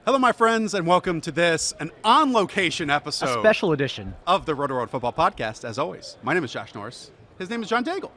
Hello, my friends, and welcome to an on-location episode. A special edition. Of the Rotoworld Football Podcast, as always. My name is Josh Norris. His name is John Daigle.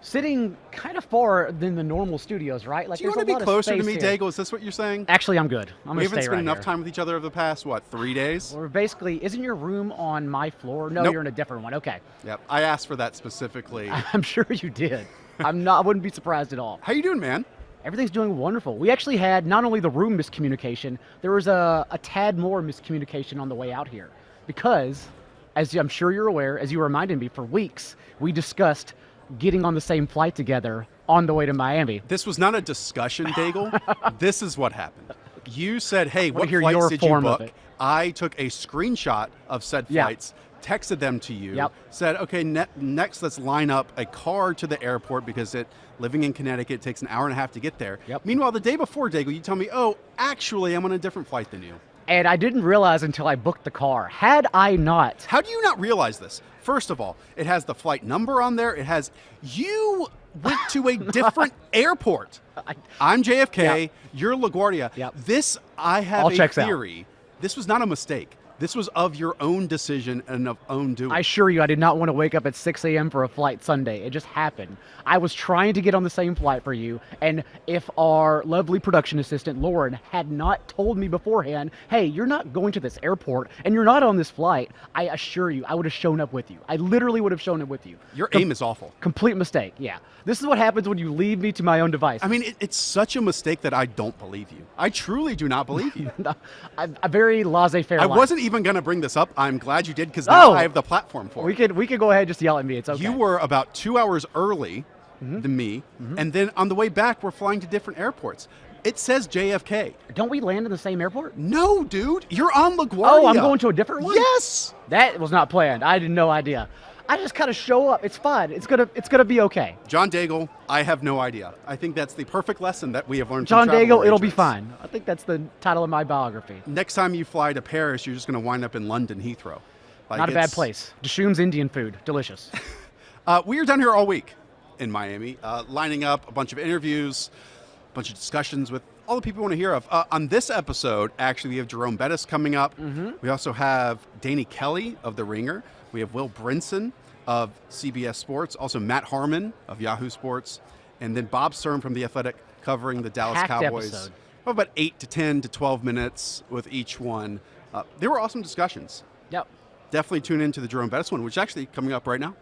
Sitting kind of far than the normal studios, right? Do you want to be closer to me, Daigle? Is this what you're saying? Actually, I'm good. I'm we haven't spent enough time with each other over the past, 3 days? We're basically, isn't your room on my floor? No, Nope. You're in a different one. Okay. Yep, I asked for that specifically. I'm sure you did. I wouldn't be surprised at all. How you doing, man? Everything's doing wonderful. We actually had not only the room miscommunication, there was a tad more miscommunication on the way out here. Because, as I'm sure you're aware, as you reminded me, for weeks, we discussed getting on the same flight together on the way to Miami. This was not a discussion, Daigle. This is what happened. You said, hey, what hear flights your did you form of book? it. I took a screenshot of said flights, texted them to you, said, okay, next let's line up a car to the airport because living in Connecticut takes an hour and a half to get there. Meanwhile, the day before, Daigle, you tell me, oh, actually, I'm on a different flight than you. And I didn't realize until I booked the car. Had I not. How do you not realize this? First of all, it has the flight number on there. It has, you went to a different airport. I'm JFK, you're LaGuardia. This, I have a theory. This was not a mistake. This was of your own decision and of own doing. I assure you, I did not want to wake up at 6 a.m. for a flight Sunday. It just happened. I was trying to get on the same flight for you, and if our lovely production assistant, Lauren, had not told me beforehand, hey, you're not going to this airport, and you're not on this flight, I assure you, I would have shown up with you. I literally would have shown up with you. Your aim is awful. Complete mistake, yeah. This is what happens when you leave me to my own devices. I mean, it's such a mistake that I don't believe you. I truly do not believe you. A very laissez-faire I life. wasn't even going to bring this up. I'm glad you did because now I have the platform for it. We could go ahead and just yell at me. It's okay. You were about 2 hours early than me, and then on the way back, we're flying to different airports. It says JFK. Don't we land in the same airport? No, dude. You're on LaGuardia. Oh, I'm going to a different one? Yes. That was not planned. I had no idea. I just kind of show up. It's fine. It's gonna be okay. John Daigle, I have no idea. I think that's the perfect lesson that we have learned John from travel Daigle, it'll arrangements. be fine. I think that's the title of my biography. Next time you fly to Paris, you're just going to wind up in London Heathrow. Not a bad place. Dishoom's Indian food. Delicious. We are down here all week in Miami, lining up a bunch of interviews, a bunch of discussions with all the people you want to hear of. On this episode, actually, we have Jerome Bettis coming up. We also have Danny Kelly of The Ringer. We have Will Brinson of CBS Sports, also Matt Harmon of Yahoo Sports, and then Bob Sturm from The Athletic covering the Dallas Cowboys. Episode. About 8 to 10 to 12 minutes with each one. They were awesome discussions. Yep. Definitely tune into the Jerome Bettis one, which is actually coming up right now.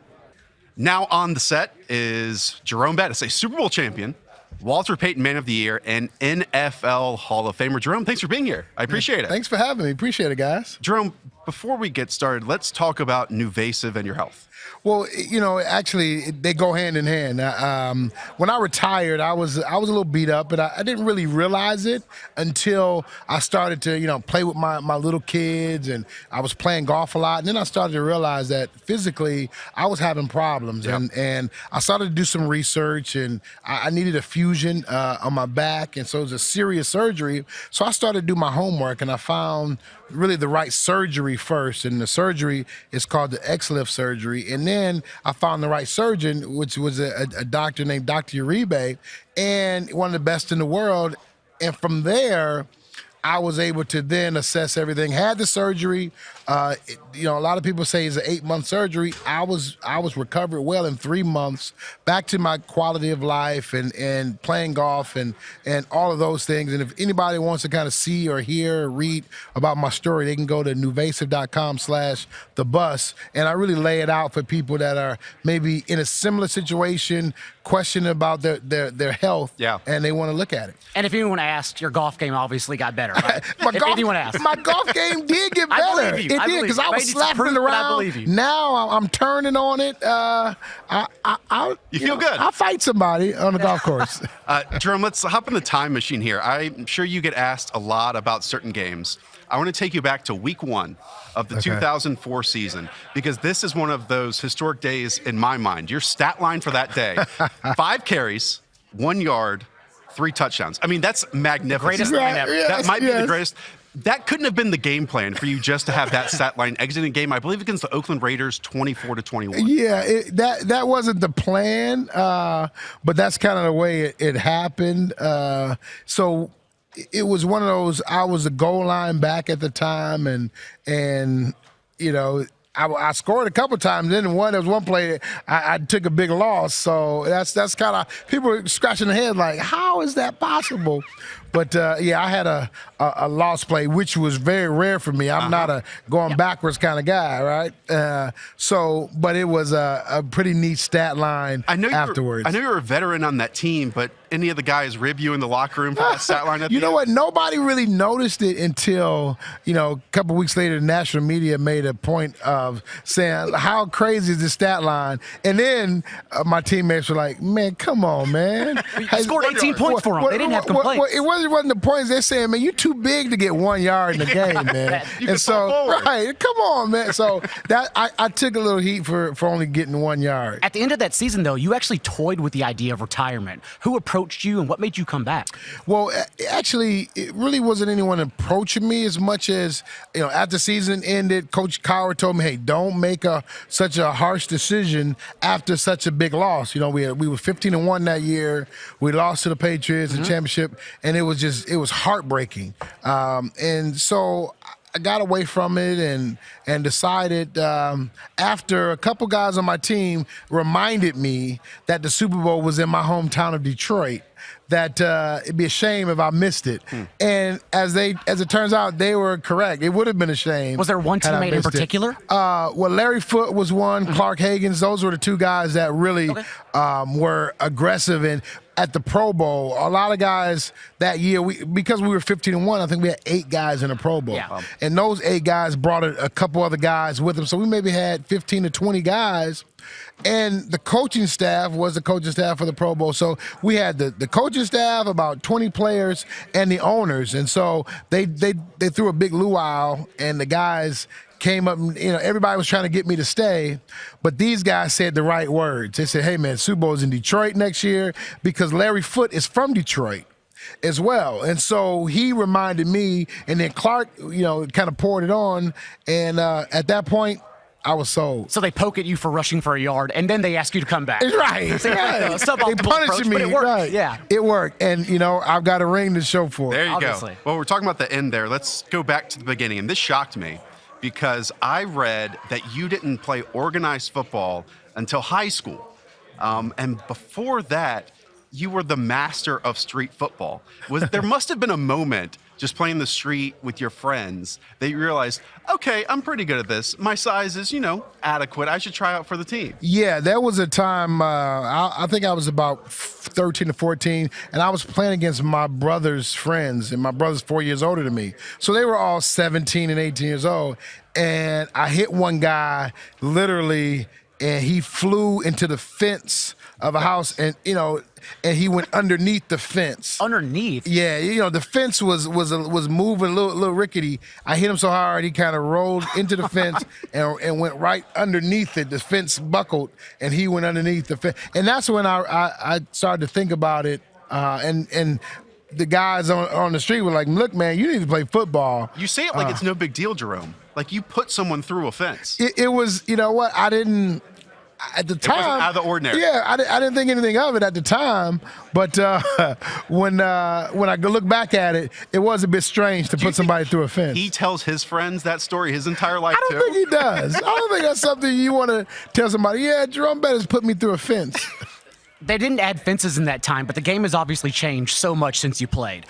Now on the set is Jerome Bettis, a Super Bowl champion, Walter Payton Man of the Year, and NFL Hall of Famer. Jerome, thanks for being here. I appreciate it. Thanks for having me. Appreciate it, guys. Jerome, before we get started, let's talk about Nuvasiv and your health. Well, actually, they go hand in hand. When I retired, I was a little beat up, but I didn't really realize it until I started to, play with my little kids, and I was playing golf a lot. And then I started to realize that physically I was having problems, and I started to do some research, and I needed a fusion on my back, and so it was a serious surgery. So I started to do my homework, and I found really the right surgery first, and the surgery is called the XLIF surgery. And then I found the right surgeon, which was a doctor named Dr. Uribe, and one of the best in the world. And from there, I was able to then assess everything. Had the surgery. A lot of people say it's an 8-month surgery. I was recovered well in 3 months, back to my quality of life and playing golf and all of those things. And if anybody wants to kind of see or hear or read about my story, they can go to nuvasiv.com/thebus. And I really lay it out for people that are maybe in a similar situation, questioning about their health, and they want to look at it. And if anyone asked, your golf game obviously got better, right? Anyone asked. My golf game did get better. I believe you. It did, because I was slapping it around. Now I'm turning on it. You feel good. I'll fight somebody on the golf course. Jerome, let's hop in the time machine here. I'm sure you get asked a lot about certain games. I want to take you back to week 1 of the 2004 season, because this is one of those historic days in my mind. Your stat line for that day, 5 carries, 1 yard, 3 touchdowns. I mean, that's magnificent. Greatest line ever. That might be the greatest. That couldn't have been the game plan for you just to have that stat line exiting game, I believe, against the Oakland Raiders, 24-21. Yeah, that wasn't the plan, but that's kind of the way it happened. So it was one of those. I was a goal line back at the time, and you know. I scored a couple times. Then there was one play I took a big loss. So that's kind of people are scratching their head like, how is that possible? But yeah, I had a loss play, which was very rare for me. I'm not a going backwards kind of guy, right? But it was a pretty neat stat line afterwards. I know you're a veteran on that team, but any of the guys rib you in the locker room for that stat line? You know what? Nobody really noticed it until, a couple weeks later, the national media made a point of saying, how crazy is this stat line? And then my teammates were like, man, come on, man. You scored 18 points for them. They didn't have complaints. It wasn't the points. They're saying, man, you're too big to get 1 yard in the game, man. And so, right, come on, man. So that I took a little heat for only getting 1 yard. At the end of that season, though, you actually toyed with the idea of retirement. Who approached you and what made you come back? Well, actually, it really wasn't anyone approaching me as much as, after the season ended, Coach Cowher told me, hey, don't make such a harsh decision after such a big loss. We were 15-1 that year. We lost to the Patriots in the championship, and it was heartbreaking. And so I got away from it and decided after a couple guys on my team reminded me that the Super Bowl was in my hometown of Detroit, that it'd be a shame if I missed it. And as it turns out, they were correct. It would have been a shame. Was there one teammate in particular? Well, Larry Foote was one, Clark Hagens. Those were the two guys that really were aggressive. And at the Pro Bowl, a lot of guys that year, because we were 15-1, I think we had 8 guys in the Pro Bowl. Yeah. And those 8 guys brought a couple other guys with them. So we maybe had 15 to 20 guys. And the coaching staff was the coaching staff for the Pro Bowl. So we had the coaching staff, about 20 players, and the owners. And so they threw a big luau, and the guys came up and, everybody was trying to get me to stay, but these guys said the right words. They said, hey, man, Super Bowl's in Detroit next year, because Larry Foote is from Detroit as well. And so he reminded me, and then Clark, kind of poured it on, and at that point, I was sold. So they poke at you for rushing for a yard, and then they ask you to come back. Right. They punished me. But it worked. Right. Yeah. It worked. And, I've got a ring to show for it. There you Obviously. go. Well, we're talking about the end there. Let's go back to the beginning. And this shocked me because I read that you didn't play organized football until high school. And before that, you were the master of street football. There must have been a moment just playing the street with your friends that you realized, okay, I'm pretty good at this. My size is, adequate. I should try out for the team. Yeah, there was a time, I think I was about 13 to 14, and I was playing against my brother's friends, and my brother's 4 years older than me. So they were all 17 and 18 years old, and I hit one guy literally, and he flew into the fence of a house, and and he went underneath the fence. Underneath? Yeah, the fence was moving a little rickety. I hit him so hard he kind of rolled into the fence and went right underneath it. The fence buckled, and he went underneath the fence. And that's when I started to think about it. And the guys on the street were like, "Look, man, you need to play football." You say it like it's no big deal, Jerome. Like you put someone through a fence. It was, I didn't. At the time, it wasn't out of the ordinary. Yeah, I didn't think anything of it at the time, but when I look back at it, it was a bit strange to put somebody through a fence. He tells his friends that story his entire life, I don't think he does. I don't think that's something you want to tell somebody. Yeah, Jerome Bettis put me through a fence. They didn't add fences in that time, but the game has obviously changed so much since you played.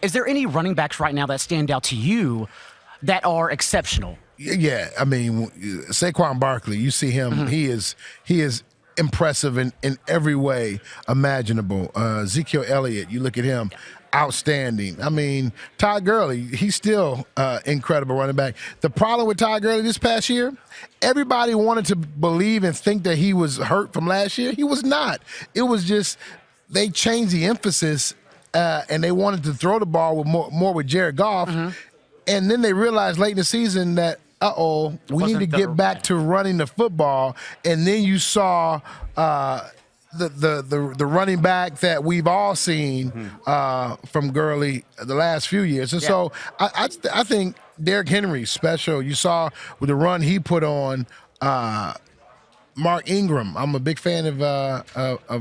Is there any running backs right now that stand out to you that are exceptional? Yeah, I mean, Saquon Barkley, you see him, he is impressive in every way imaginable. Ezekiel Elliott, you look at him, outstanding. I mean, Todd Gurley, he's still incredible running back. The problem with Todd Gurley this past year, everybody wanted to believe and think that he was hurt from last year. He was not. It was just they changed the emphasis and they wanted to throw the ball with more with Jared Goff. And then they realized late in the season that, we need to get back to running the football. And then you saw the running back that we've all seen from Gurley the last few years. And so I think Derrick Henry's special. You saw with the run he put on Mark Ingram. I'm a big fan of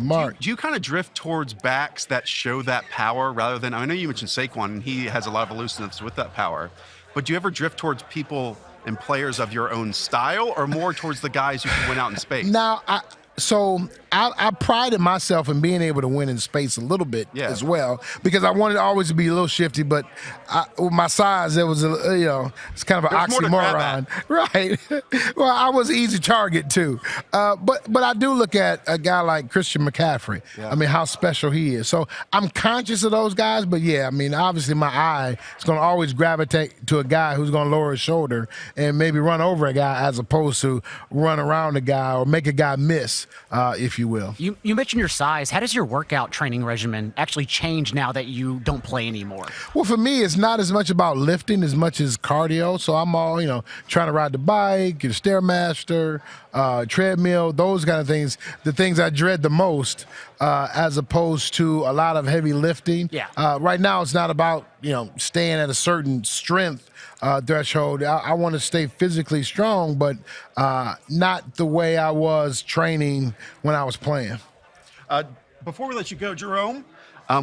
Mark. Do you kind of drift towards backs that show that power rather than, I know you mentioned Saquon, and he has a lot of elusiveness with that power, but do you ever drift towards people and players of your own style or more towards the guys who can win out in space? Now, I prided myself in being able to win in space a little bit as well, because I wanted to always be a little shifty, but with my size, it was, it's kind of an oxymoron. Right. Well, I was an easy target too. But I do look at a guy like Christian McCaffrey. Yeah. I mean, how special he is. So I'm conscious of those guys, but yeah, I mean, obviously my eye is going to always gravitate to a guy who's going to lower his shoulder and maybe run over a guy as opposed to run around a guy or make a guy miss. If you will. You mentioned your size. How does your workout training regimen actually change now that you don't play anymore? Well, for me, it's not as much about lifting as much as cardio. So I'm all, trying to ride the bike, get a Stairmaster, treadmill, those kind of things, the things I dread the most, as opposed to a lot of heavy lifting. Yeah. Right now, it's not about, staying at a certain strength threshold. I want to stay physically strong, but not the way I was training when I was playing. Before we let you go, Jerome,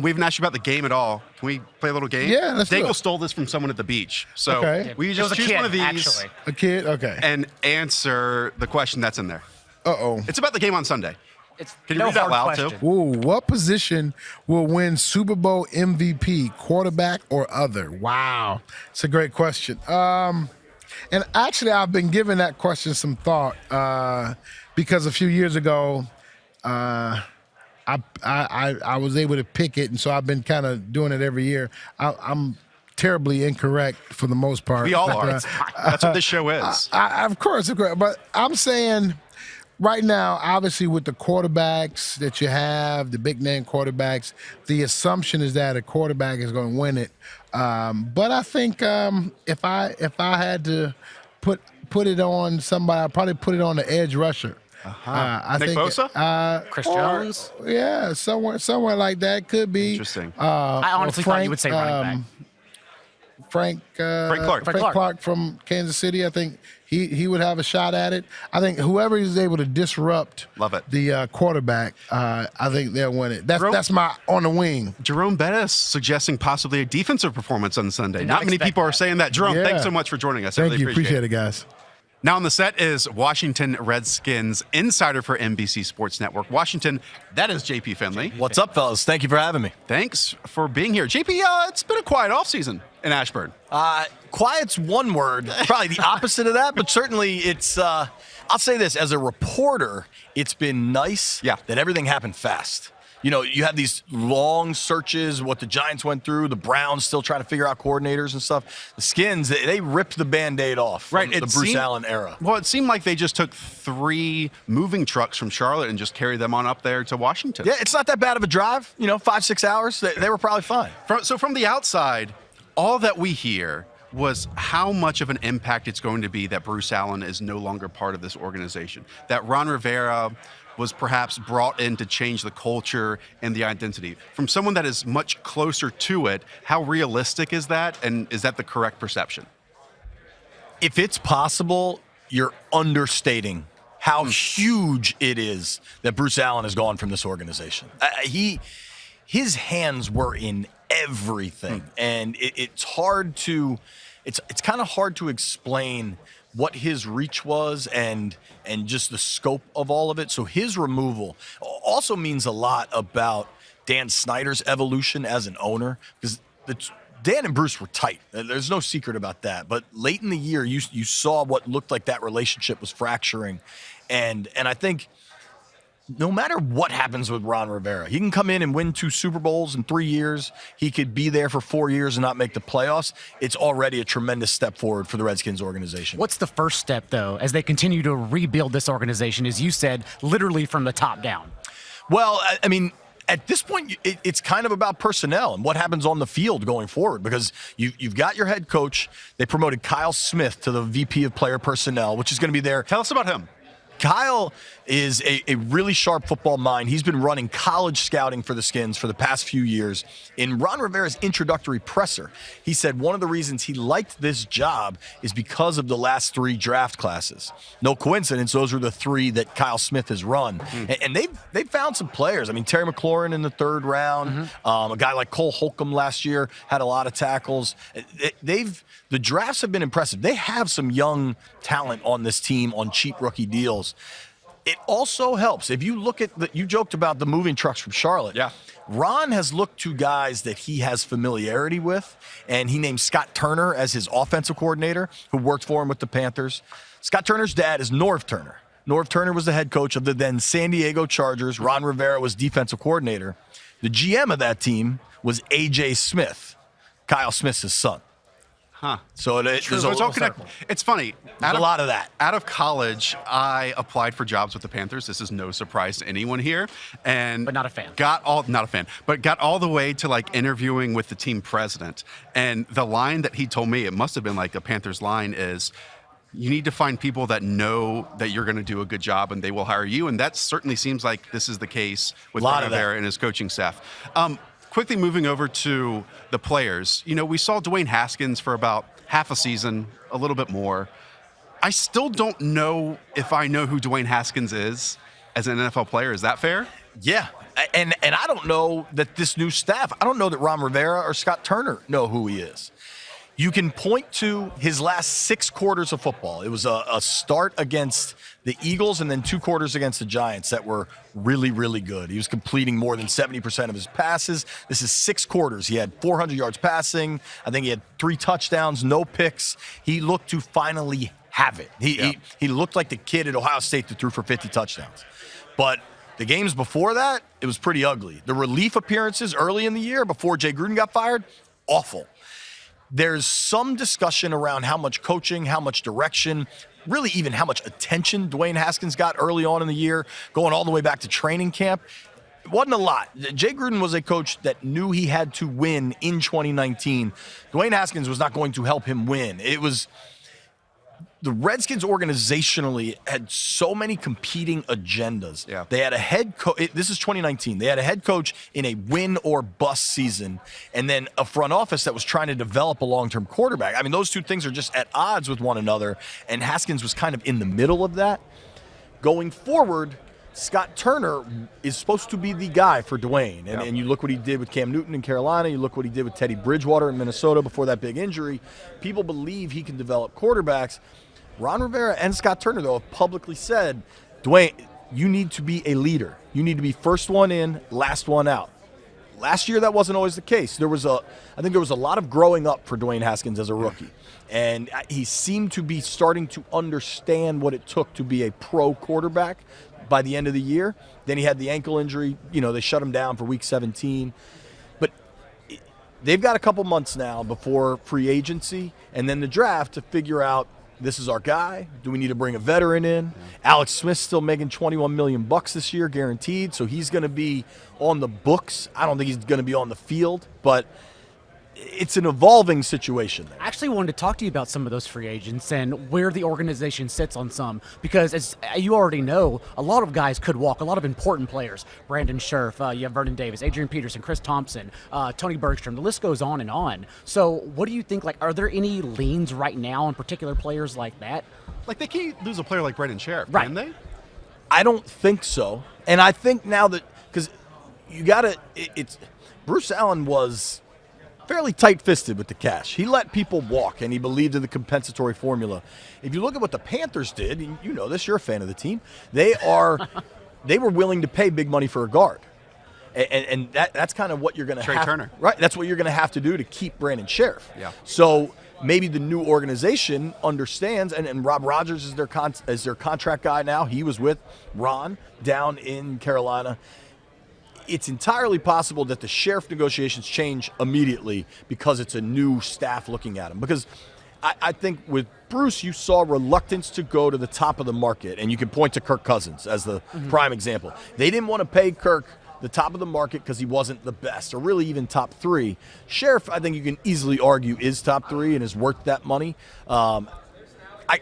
we haven't asked you about the game at all. Can we play a little game? Yeah, let's do Daigle it. stole this from someone at the beach. So we It was just a choose kid, one of these. actually. A kid? Okay. And answer the question that's in there. Uh-oh. It's about the game on Sunday. It's Can you no read that hard loud, question. too? Ooh, what position will win Super Bowl MVP, quarterback or other? Wow, it's a great question. And actually, I've been giving that question some thought because a few years ago, I was able to pick it, and so I've been kind of doing it every year. I'm terribly incorrect for the most part. We all are. That's what this show is. Of course, but I'm saying right now, obviously with the quarterbacks that you have, the big name quarterbacks, the assumption is that a quarterback is going to win it. But I think if I had to put it on somebody, I'd probably put it on the edge rusher. I Nick think, Bosa? Chris Jones? Yeah, somewhere like that could be. Interesting. I honestly thought you would say running back. Frank Clark from Kansas City. I think he would have a shot at it. I think whoever is able to disrupt the quarterback, I think they'll win it. That's my on the wing. Jerome Bettis suggesting possibly a defensive performance on Sunday. Not many people are saying that. Jerome, thanks so much for joining us. Thank you. Appreciate it, guys. Now on the set is Washington Redskins insider for NBC Sports Network. Washington, that is JP Finlay. What's up, fellas? Thank you for having me. Thanks for being here. JP, it's been a quiet offseason in Ashburn. Quiet's one word, probably the opposite of that, but certainly it's, I'll say this, as a reporter, it's been nice that everything happened fast. You have these long searches, what the Giants went through, the Browns still trying to figure out coordinators and stuff. The Skins, they ripped the Band-Aid off from the Bruce Allen era. Well, it seemed like they just took 3 moving trucks from Charlotte and just carried them on up there to Washington. Yeah, it's not that bad of a drive, 5-6 hours. They were probably fine. So from the outside, all that we hear was how much of an impact it's going to be that Bruce Allen is no longer part of this organization, that Ron Rivera was perhaps brought in to change the culture and the identity. From someone that is much closer to it, how realistic is that, and is that the correct perception? If it's possible, you're understating how huge it is that Bruce Allen has gone from this organization. His hands were in everything, and it's hard to, it's kind of hard to explain what his reach was and just the scope of all of it. So his removal also means a lot about Dan Snyder's evolution as an owner, because Dan and Bruce were tight. There's no secret about that. But late in the year, you saw what looked like that relationship was fracturing. And I think no matter what happens with Ron Rivera, he can come in and win 2 Super Bowls in 3 years. He could be there for 4 years and not make the playoffs. It's already a tremendous step forward for the Redskins organization. What's the first step, though, as they continue to rebuild this organization, as you said, literally from the top down? Well, I mean, at this point, it's kind of about personnel and what happens on the field going forward, because you've got your head coach. They promoted Kyle Smith to the VP of Player Personnel, which is going to be there. Tell us about him. Kyle is a really sharp football mind. He's been running college scouting for the Skins for the past few years. In Ron Rivera's introductory presser, he said one of the reasons he liked this job is because of the last 3 draft classes. No coincidence, those are the 3 that Kyle Smith has run. And they've found some players. I mean, Terry McLaurin in the 3rd round. A guy like Cole Holcomb last year had a lot of tackles. The drafts have been impressive. They have some young talent on this team on cheap rookie deals. It also helps. If you look at you joked about the moving trucks from Charlotte. Yeah. Ron has looked to guys that he has familiarity with, and he named Scott Turner as his offensive coordinator, who worked for him with the Panthers. Scott Turner's dad is Norv Turner. Norv Turner was the head coach of the then San Diego Chargers. Ron Rivera was defensive coordinator. The GM of that team was A.J. Smith, Kyle Smith's son. Huh. So there's So it's all connected. It's funny. a lot of that. Out of college, I applied for jobs with the Panthers. This is no surprise to anyone here, and But not a fan. Not a fan, but got all the way to like interviewing with the team president. And the line that he told me, it must have been like a Panthers line, is, "You need to find people that know that you're going to do a good job, and they will hire you." And that certainly seems like this is the case with Rivera and his coaching staff. Quickly moving over to the players, we saw Dwayne Haskins for about half a season, a little bit more. I still don't know if I know who Dwayne Haskins is as an NFL player. Is that fair? Yeah, and I don't know that this new staff, I don't know that Ron Rivera or Scott Turner know who he is. You can point to his last 6 quarters of football. It was a start against the Eagles and then 2 quarters against the Giants that were really, really good. He was completing more than 70% of his passes. This is 6 quarters. He had 400 yards passing. I think he had 3 touchdowns, no picks. He looked to finally have it. He looked like the kid at Ohio State that threw for 50 touchdowns. But the games before that, it was pretty ugly. The relief appearances early in the year before Jay Gruden got fired, awful. There's some discussion around how much coaching, how much direction, really even how much attention Dwayne Haskins got early on in the year, going all the way back to training camp. It wasn't a lot. Jay Gruden was a coach that knew he had to win in 2019. Dwayne Haskins was not going to help him win. It was the Redskins organizationally had so many competing agendas. Yeah. They had a head coach. This is 2019. They had a head coach in a win or bust season, and then a front office that was trying to develop a long-term quarterback. I mean, those two things are just at odds with one another, and Haskins was kind of in the middle of that. Going forward, Scott Turner is supposed to be the guy for Dwayne. And you look what he did with Cam Newton in Carolina. You look what he did with Teddy Bridgewater in Minnesota before that big injury. People believe he can develop quarterbacks. Ron Rivera and Scott Turner, though, have publicly said, Dwayne, you need to be a leader. You need to be first one in, last one out. Last year, that wasn't always the case. I think there was a lot of growing up for Dwayne Haskins as a rookie. And he seemed to be starting to understand what it took to be a pro quarterback by the end of the year. Then he had the ankle injury. They shut him down for week 17. But they've got a couple months now before free agency and then the draft to figure out, this is our guy. Do we need to bring a veteran in? Alex Smith's still making $21 million this year, guaranteed. So he's going to be on the books. I don't think he's going to be on the field, but it's an evolving situation there. I actually wanted to talk to you about some of those free agents and where the organization sits on some, because as you already know, a lot of guys could walk, a lot of important players. Brandon Scherf, you have Vernon Davis, Adrian Peterson, Chris Thompson, Tony Bergstrom, the list goes on and on. So what do you think, are there any leans right now on particular players like that? Like, they can't lose a player like Brandon Scherf, Right. can they? I don't think so. And I think now that, because you got to, Bruce Allen was fairly tight-fisted with the cash. He let people walk, and he believed in the compensatory formula. If you look at what the Panthers did, and you know this, you're a fan of the team, they were willing to pay big money for a guard. And that's kind of what you're going to have. Trey Turner. Right, that's what you're going to have to do to keep Brandon Scherf. Yeah. So maybe the new organization understands, and Rob Rogers is their contract guy now. He was with Ron down in Carolina. It's entirely possible that the Scherf negotiations change immediately because it's a new staff looking at him. Because I think with Bruce, you saw reluctance to go to the top of the market, and you can point to Kirk Cousins as the prime example. They didn't want to pay Kirk the top of the market because he wasn't the best, or really even top 3. Scherf, I think you can easily argue, is top 3 and is worth that money.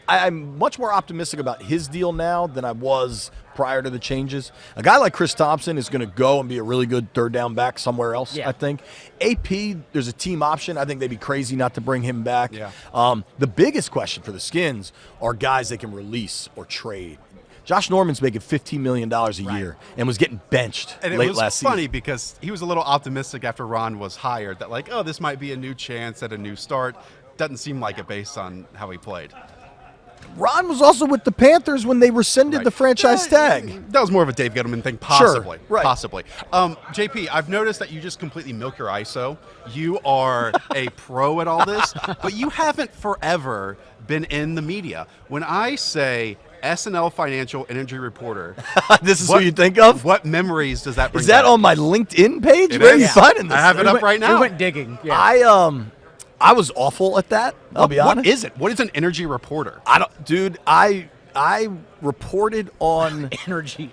I'm much more optimistic about his deal now than I was prior to the changes. A guy like Chris Thompson is going to go and be a really good third down back somewhere else, I think. AP, there's a team option. I think they'd be crazy not to bring him back. Yeah. The biggest question for the Skins are guys they can release or trade. Josh Norman's making $15 million a year and was getting benched And late it was last funny season. because he was a little optimistic after Ron was hired that, like, oh, this might be a new chance at a new start. Doesn't seem like it based on how he played. Ron was also with the Panthers when they rescinded the franchise tag. That was more of a Dave Gettleman thing, possibly. Sure, right. Possibly. JP, I've noticed that you just completely milk your ISO. You are a pro at all this, but you haven't forever been in the media. When I say SNL Financial Energy Reporter, This is what you think of? What memories does that bring Is that back? on my LinkedIn page? It Where are you is. finding this? I have it up right now. We went digging. Yeah. I was awful at that. I'll be honest. What is it? What is an energy reporter? I reported on Energy.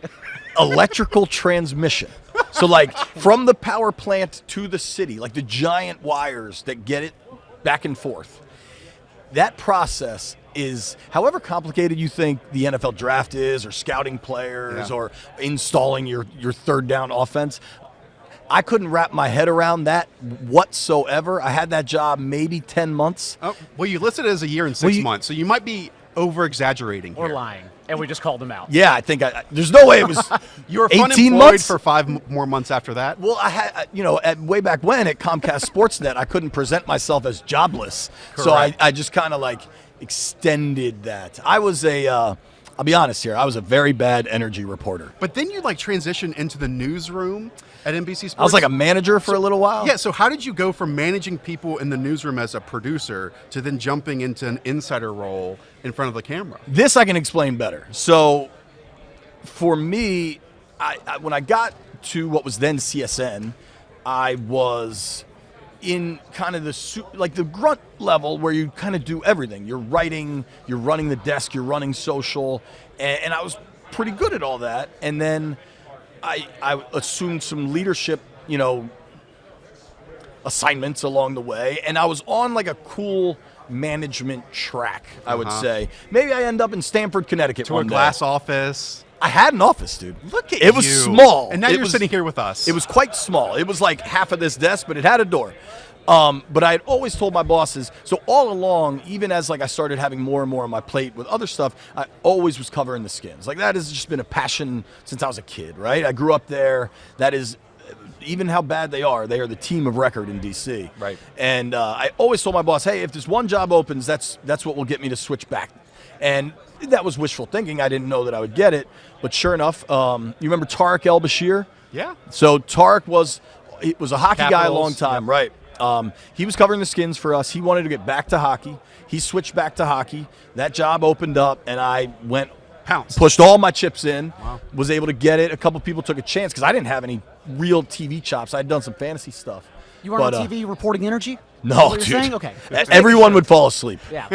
electrical transmission. So like from the power plant to the city, like the giant wires that get it back and forth. That process is, however complicated you think the NFL draft is, or scouting players, or installing your third down offense, I couldn't wrap my head around that whatsoever. I had that job maybe 10 months. Oh, well, you listed it as a year and 6 months, so you might be over-exaggerating Or here. lying. And we just called them out. Yeah, I think there's no way it was You were 18 unemployed months for 5 more months after that. Well, I had, way back when at Comcast Sportsnet, I couldn't present myself as jobless. So I just kind of like extended that. I was I'll be honest here, I was a very bad energy reporter. But then you transitioned into the newsroom at NBC Sports. I was like a manager for a little while. Yeah, so how did you go from managing people in the newsroom as a producer to then jumping into an insider role in front of the camera? This I can explain better. So for me, when I got to what was then CSN, I was in kind of the grunt level where you kind of do everything. You're writing, you're running the desk, you're running social, and I was pretty good at all that. And then I assumed some leadership, assignments along the way, and I was on like a cool management track, I would say. Maybe I end up in Stamford, Connecticut To one a day. glass office. I had an office, dude. Look at it was you. small. And now It you're was- sitting here with us. It was quite small. It was like half of this desk, but it had a door. But I had always told my bosses, so all along, even as I started having more and more on my plate with other stuff, I always was covering the Skins. Like that has just been a passion since I was a kid, right? I grew up there. That is, even how bad they are the team of record in DC. Right. And I always told my boss, hey, if this one job opens, that's what will get me to switch back. And that was wishful thinking. I didn't know that I would get it. But sure enough, you remember Tariq El-Bashir? Yeah. So Tariq was a hockey guy a Capitals, long time, right? He was covering the Skins for us. He wanted to get back to hockey. He switched back to hockey. That job opened up, and I went, pushed all my chips in, was able to get it. A couple people took a chance because I didn't have any real TV chops. I'd done some fantasy stuff. You weren't on TV reporting energy? No, Is that what dude. you're saying? Okay. Everyone would fall asleep. Yeah.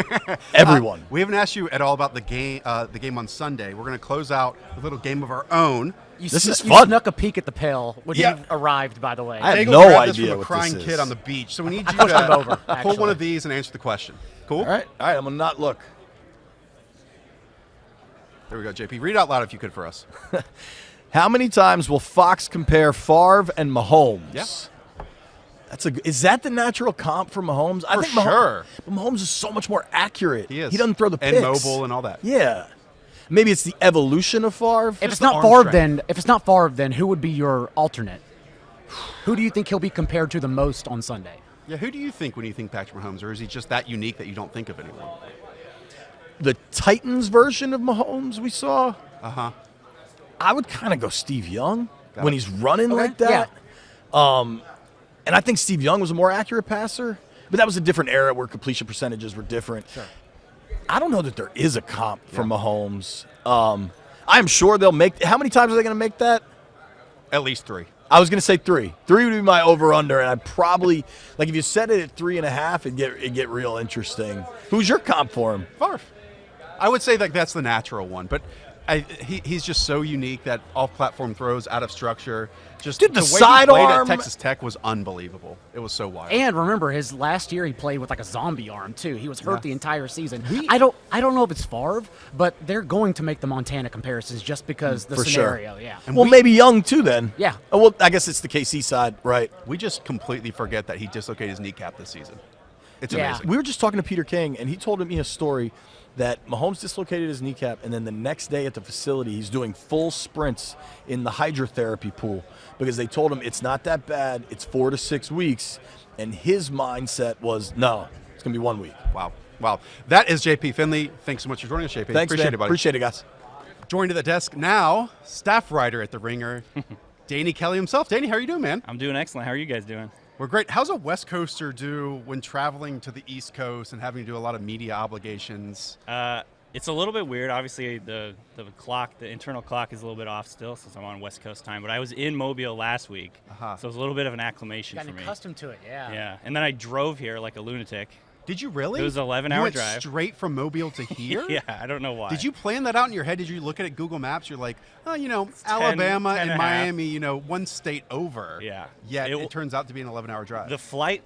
Everyone. We haven't asked you at all about the game on Sunday. We're going to close out with a little game of our own. This is You fun. snuck a peek at the pail when you arrived, by the way. I have Daigle no grabbed this idea from a what crying this kid is. on the beach. So we need you pushed him to over, pull actually. one of these and answer the question. Cool? All right, I'm going to not look. There we go, JP. Read out loud if you could for us. How many times will Fox compare Favre and Mahomes? Yeah. Is that the natural comp for Mahomes? I For think sure. But Mahomes is so much more accurate. He is. He doesn't throw the picks. And mobile and all that. Yeah. Maybe it's the evolution of Favre. If it's the not arm Favre, strength. then who would be your alternate? Who do you think he'll be compared to the most on Sunday? Yeah, who do you think when you think Patrick Mahomes, or is he just that unique that you don't think of anyone? The Titans version of Mahomes we saw, Uh-huh. I would kind of go Steve Young Got when it. he's running Okay, like that. And I think Steve Young was a more accurate passer, but that was a different era where completion percentages were different. Sure. I don't know that there is a comp for Mahomes. I'm sure they'll make – how many times are they going to make that? At least 3. I was going to say 3. 3 would be my over-under, and I'd probably – like if you set it at 3.5, it'd get real interesting. Who's your comp for him? Favre. I would say that's the natural one, but He's just so unique, that off-platform throws out of structure. Just Dude, the way he sidearm- played at Texas Tech was unbelievable. It was so wild. And remember, his last year he played with like a zombie arm too. He was hurt Yeah. the entire season. I don't know if it's Favre, but they're going to make the Montana comparisons just because the For sure. scenario. Yeah. And Well, we- maybe Young too then. Yeah. Oh, well, I guess it's the KC side, right? We just completely forget that he dislocated his kneecap this season. It's Yeah. amazing. We were just talking to Peter King, and he told me a story that Mahomes dislocated his kneecap, and then the next day at the facility, he's doing full sprints in the hydrotherapy pool because they told him it's not that bad. It's 4 to 6 weeks, and his mindset was, no, it's going to be 1 week. Wow. That is JP Finlay. Thanks so much for joining us, JP. Thanks, Appreciate man. it, buddy. Appreciate it, guys. Joined at the desk now, staff writer at The Ringer, Danny Kelly himself. Danny, how are you doing, man? I'm doing excellent. How are you guys doing? We're great. How's a West Coaster do when traveling to the East Coast and having to do a lot of media obligations? It's a little bit weird. Obviously, the clock, the internal clock is a little bit off still since I'm on West Coast time. But I was in Mobile last week, so it was a little bit of an acclimation Gotten for me. accustomed to it. Yeah. Yeah, and then I drove here like a lunatic. Did you really? It was an 11-hour You went drive. straight from Mobile to here? Yeah, I don't know why. Did you plan that out in your head? Did you look at it Google Maps? You're like, oh, 10 Alabama 10 and and a half. Miami, one state over. Yeah. Yet It it turns out to be an 11-hour drive. The flight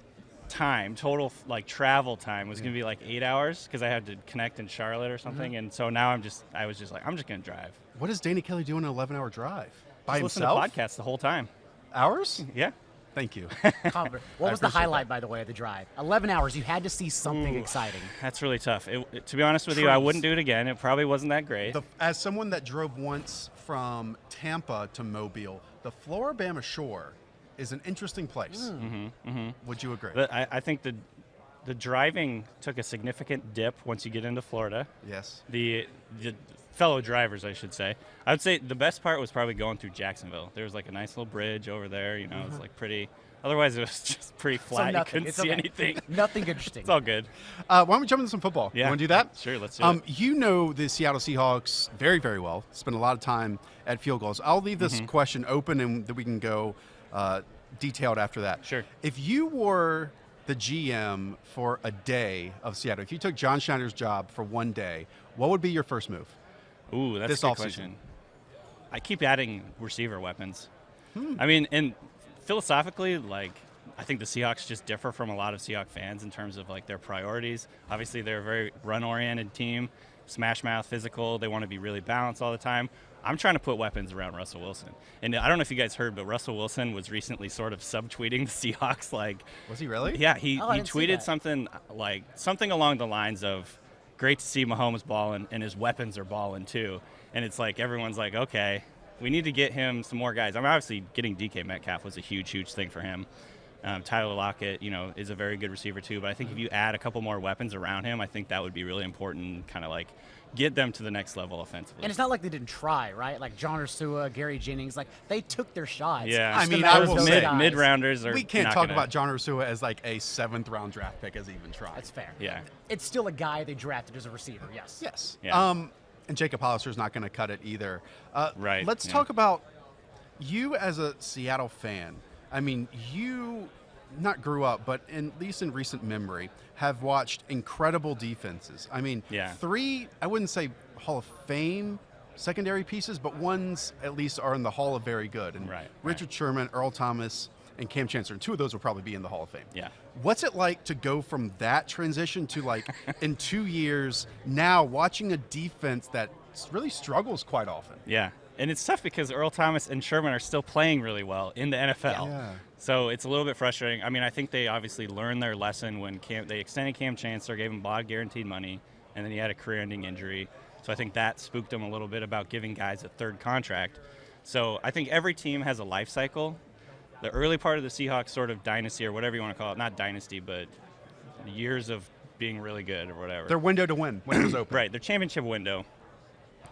time, total like travel time, was going to be like 8 hours because I had to connect in Charlotte or something. And so now I was just like, I'm just going to drive. What does Danny Kelly do in an 11-hour drive? By Just himself? listen to podcasts the whole time. Hours? Yeah. Thank you. What was the appreciate highlight, by the way, of the drive? 11 hours. You had to see something Ooh. exciting. That's really tough. To be honest with you, I Truth. wouldn't do it again. It probably wasn't that great. As someone that drove once from Tampa to Mobile, the Floribama Shore is an interesting place. Would you agree? But I think the driving took a significant dip once you get into Florida. Yes. The fellow drivers, I should say. I would say the best part was probably going through Jacksonville. There was like a nice little bridge over there. It was like pretty. Otherwise, it was just pretty flat. You nothing. couldn't It's see okay. anything. Nothing interesting. It's all good. Why don't we jump into some football? Yeah. You want to do that? Sure, let's do it. You know the Seattle Seahawks very, very well. Spend a lot of time at field goals. I'll leave this question open and then we can go detailed after that. Sure. If you were the GM for a day of Seattle, if you took John Schneider's job for one day, what would be your first move? Ooh, that's this a good offseason? question. I keep adding receiver weapons. I mean, and philosophically, like, I think the Seahawks just differ from a lot of Seahawks fans in terms of like their priorities. Obviously, they're a very run-oriented team, smash mouth, physical. They want to be really balanced all the time. I'm trying to put weapons around Russell Wilson. And I don't know if you guys heard, but Russell Wilson was recently sort of subtweeting the Seahawks. Like, Was he really? yeah, he I didn't see tweeted that. something along the lines of, great to see Mahomes balling, and his weapons are balling too. And it's like everyone's like, okay, we need to get him some more guys. I mean, obviously, getting DK Metcalf was a huge, huge thing for him. Tyler Lockett, is a very good receiver too. But I think if you add a couple more weapons around him, I think that would be really important. Kind of like get them to the next level offensively. And it's not like they didn't try, right? Like John Ursua, Gary Jennings, like they took their shots. Yeah, I Just a mean, matter I of will those say- guys. mid rounders are. We can't not talk gonna- about John Ursua as like a 7th-round draft pick as he even tried. That's fair. Yeah. It's still a guy they drafted as a receiver. Yes. Yes. Yeah. And Jacob Hollister's not going to cut it either. Right, Let's yeah. talk about you as a Seattle fan. I mean, you not grew up, but at least in recent memory, have watched incredible defenses. I mean, Yeah. 3, I wouldn't say Hall of Fame secondary pieces, but ones at least are in the Hall of Very Good. And Right, Richard Sherman, Earl Thomas, and Cam Chancellor. And 2 of those will probably be in the Hall of Fame. Yeah. What's it like to go from that transition to, like, in 2 years, now watching a defense that really struggles quite often? Yeah. And it's tough because Earl Thomas and Sherman are still playing really well in the NFL. Yeah. So it's a little bit frustrating. I mean, I think they obviously learned their lesson when they extended Cam Chancellor, gave him Bod guaranteed money, and then he had a career-ending injury. So I think that spooked them a little bit about giving guys a 3rd contract. So I think every team has a life cycle. The early part of the Seahawks sort of dynasty, or whatever you want to call it, not dynasty, but years of being really good or whatever. Their window to win, when it was open. Right, their championship window.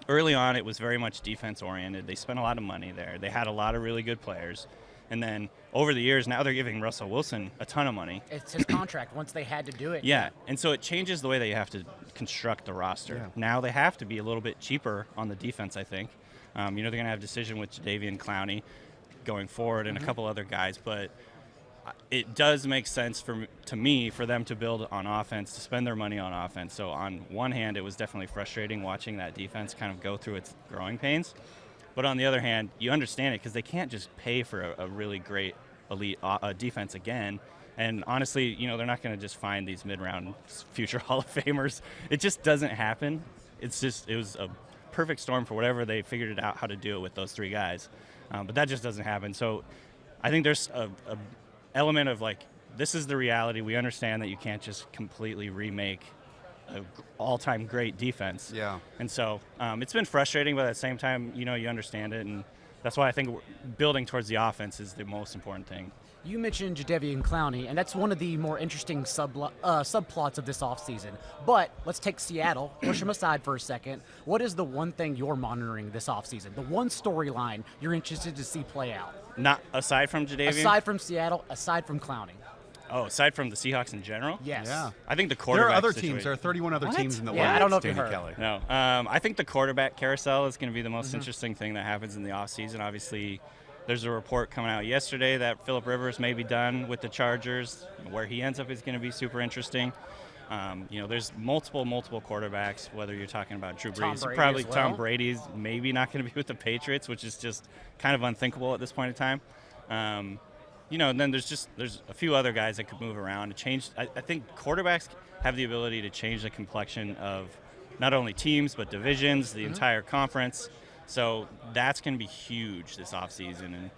Early on, it was very much defense-oriented. They spent a lot of money there. They had a lot of really good players. And then over the years, now they're giving Russell Wilson a ton of money. It's his contract once they had to do it. Yeah, and so it changes the way that you have to construct the roster. Yeah. Now they have to be a little bit cheaper on the defense, I think. They're going to have a decision with Jadeveon Clowney going forward and a couple other guys. But it does make sense to me for them to build on offense, to spend their money on offense. So on one hand, it was definitely frustrating watching that defense kind of go through its growing pains. But on the other hand, you understand it because they can't just pay for a really great elite defense again. And honestly, they're not going to just find these mid-round future Hall of Famers. It just doesn't happen. It was a perfect storm for whatever they figured it out how to do it with those three guys. But that just doesn't happen. So I think there's a element of like, this is the reality. We understand that you can't just completely remake an all-time great defense. Yeah. And so it's been frustrating, but at the same time, you understand it. And that's why I think building towards the offense is the most important thing. You mentioned Jadeveon Clowney, and that's one of the more interesting subplots of this offseason. But let's take Seattle, push them aside for a second. What is the one thing you're monitoring this offseason? The one storyline you're interested to see play out? Not aside from Jadeveon? Aside from Seattle, aside from Clowney. Oh, aside from the Seahawks in general? Yes. Yeah. I think the There quarterback are other situation. teams. There are 31 other teams in the Yeah, world. I don't know if Danny you heard. Kelly. No. I think the quarterback carousel is going to be the most interesting thing that happens in the offseason. Obviously, there's a report coming out yesterday that Phillip Rivers may be done with the Chargers. Where he ends up is going to be super interesting. There's multiple quarterbacks, whether you're talking about Drew Tom Brees, Brady probably as well. Tom Brady's maybe not going to be with the Patriots, which is just kind of unthinkable at this point in time. And then there's a few other guys that could move around to change. I think quarterbacks have the ability to change the complexion of not only teams but divisions, the entire conference. So that's going to be huge this offseason, and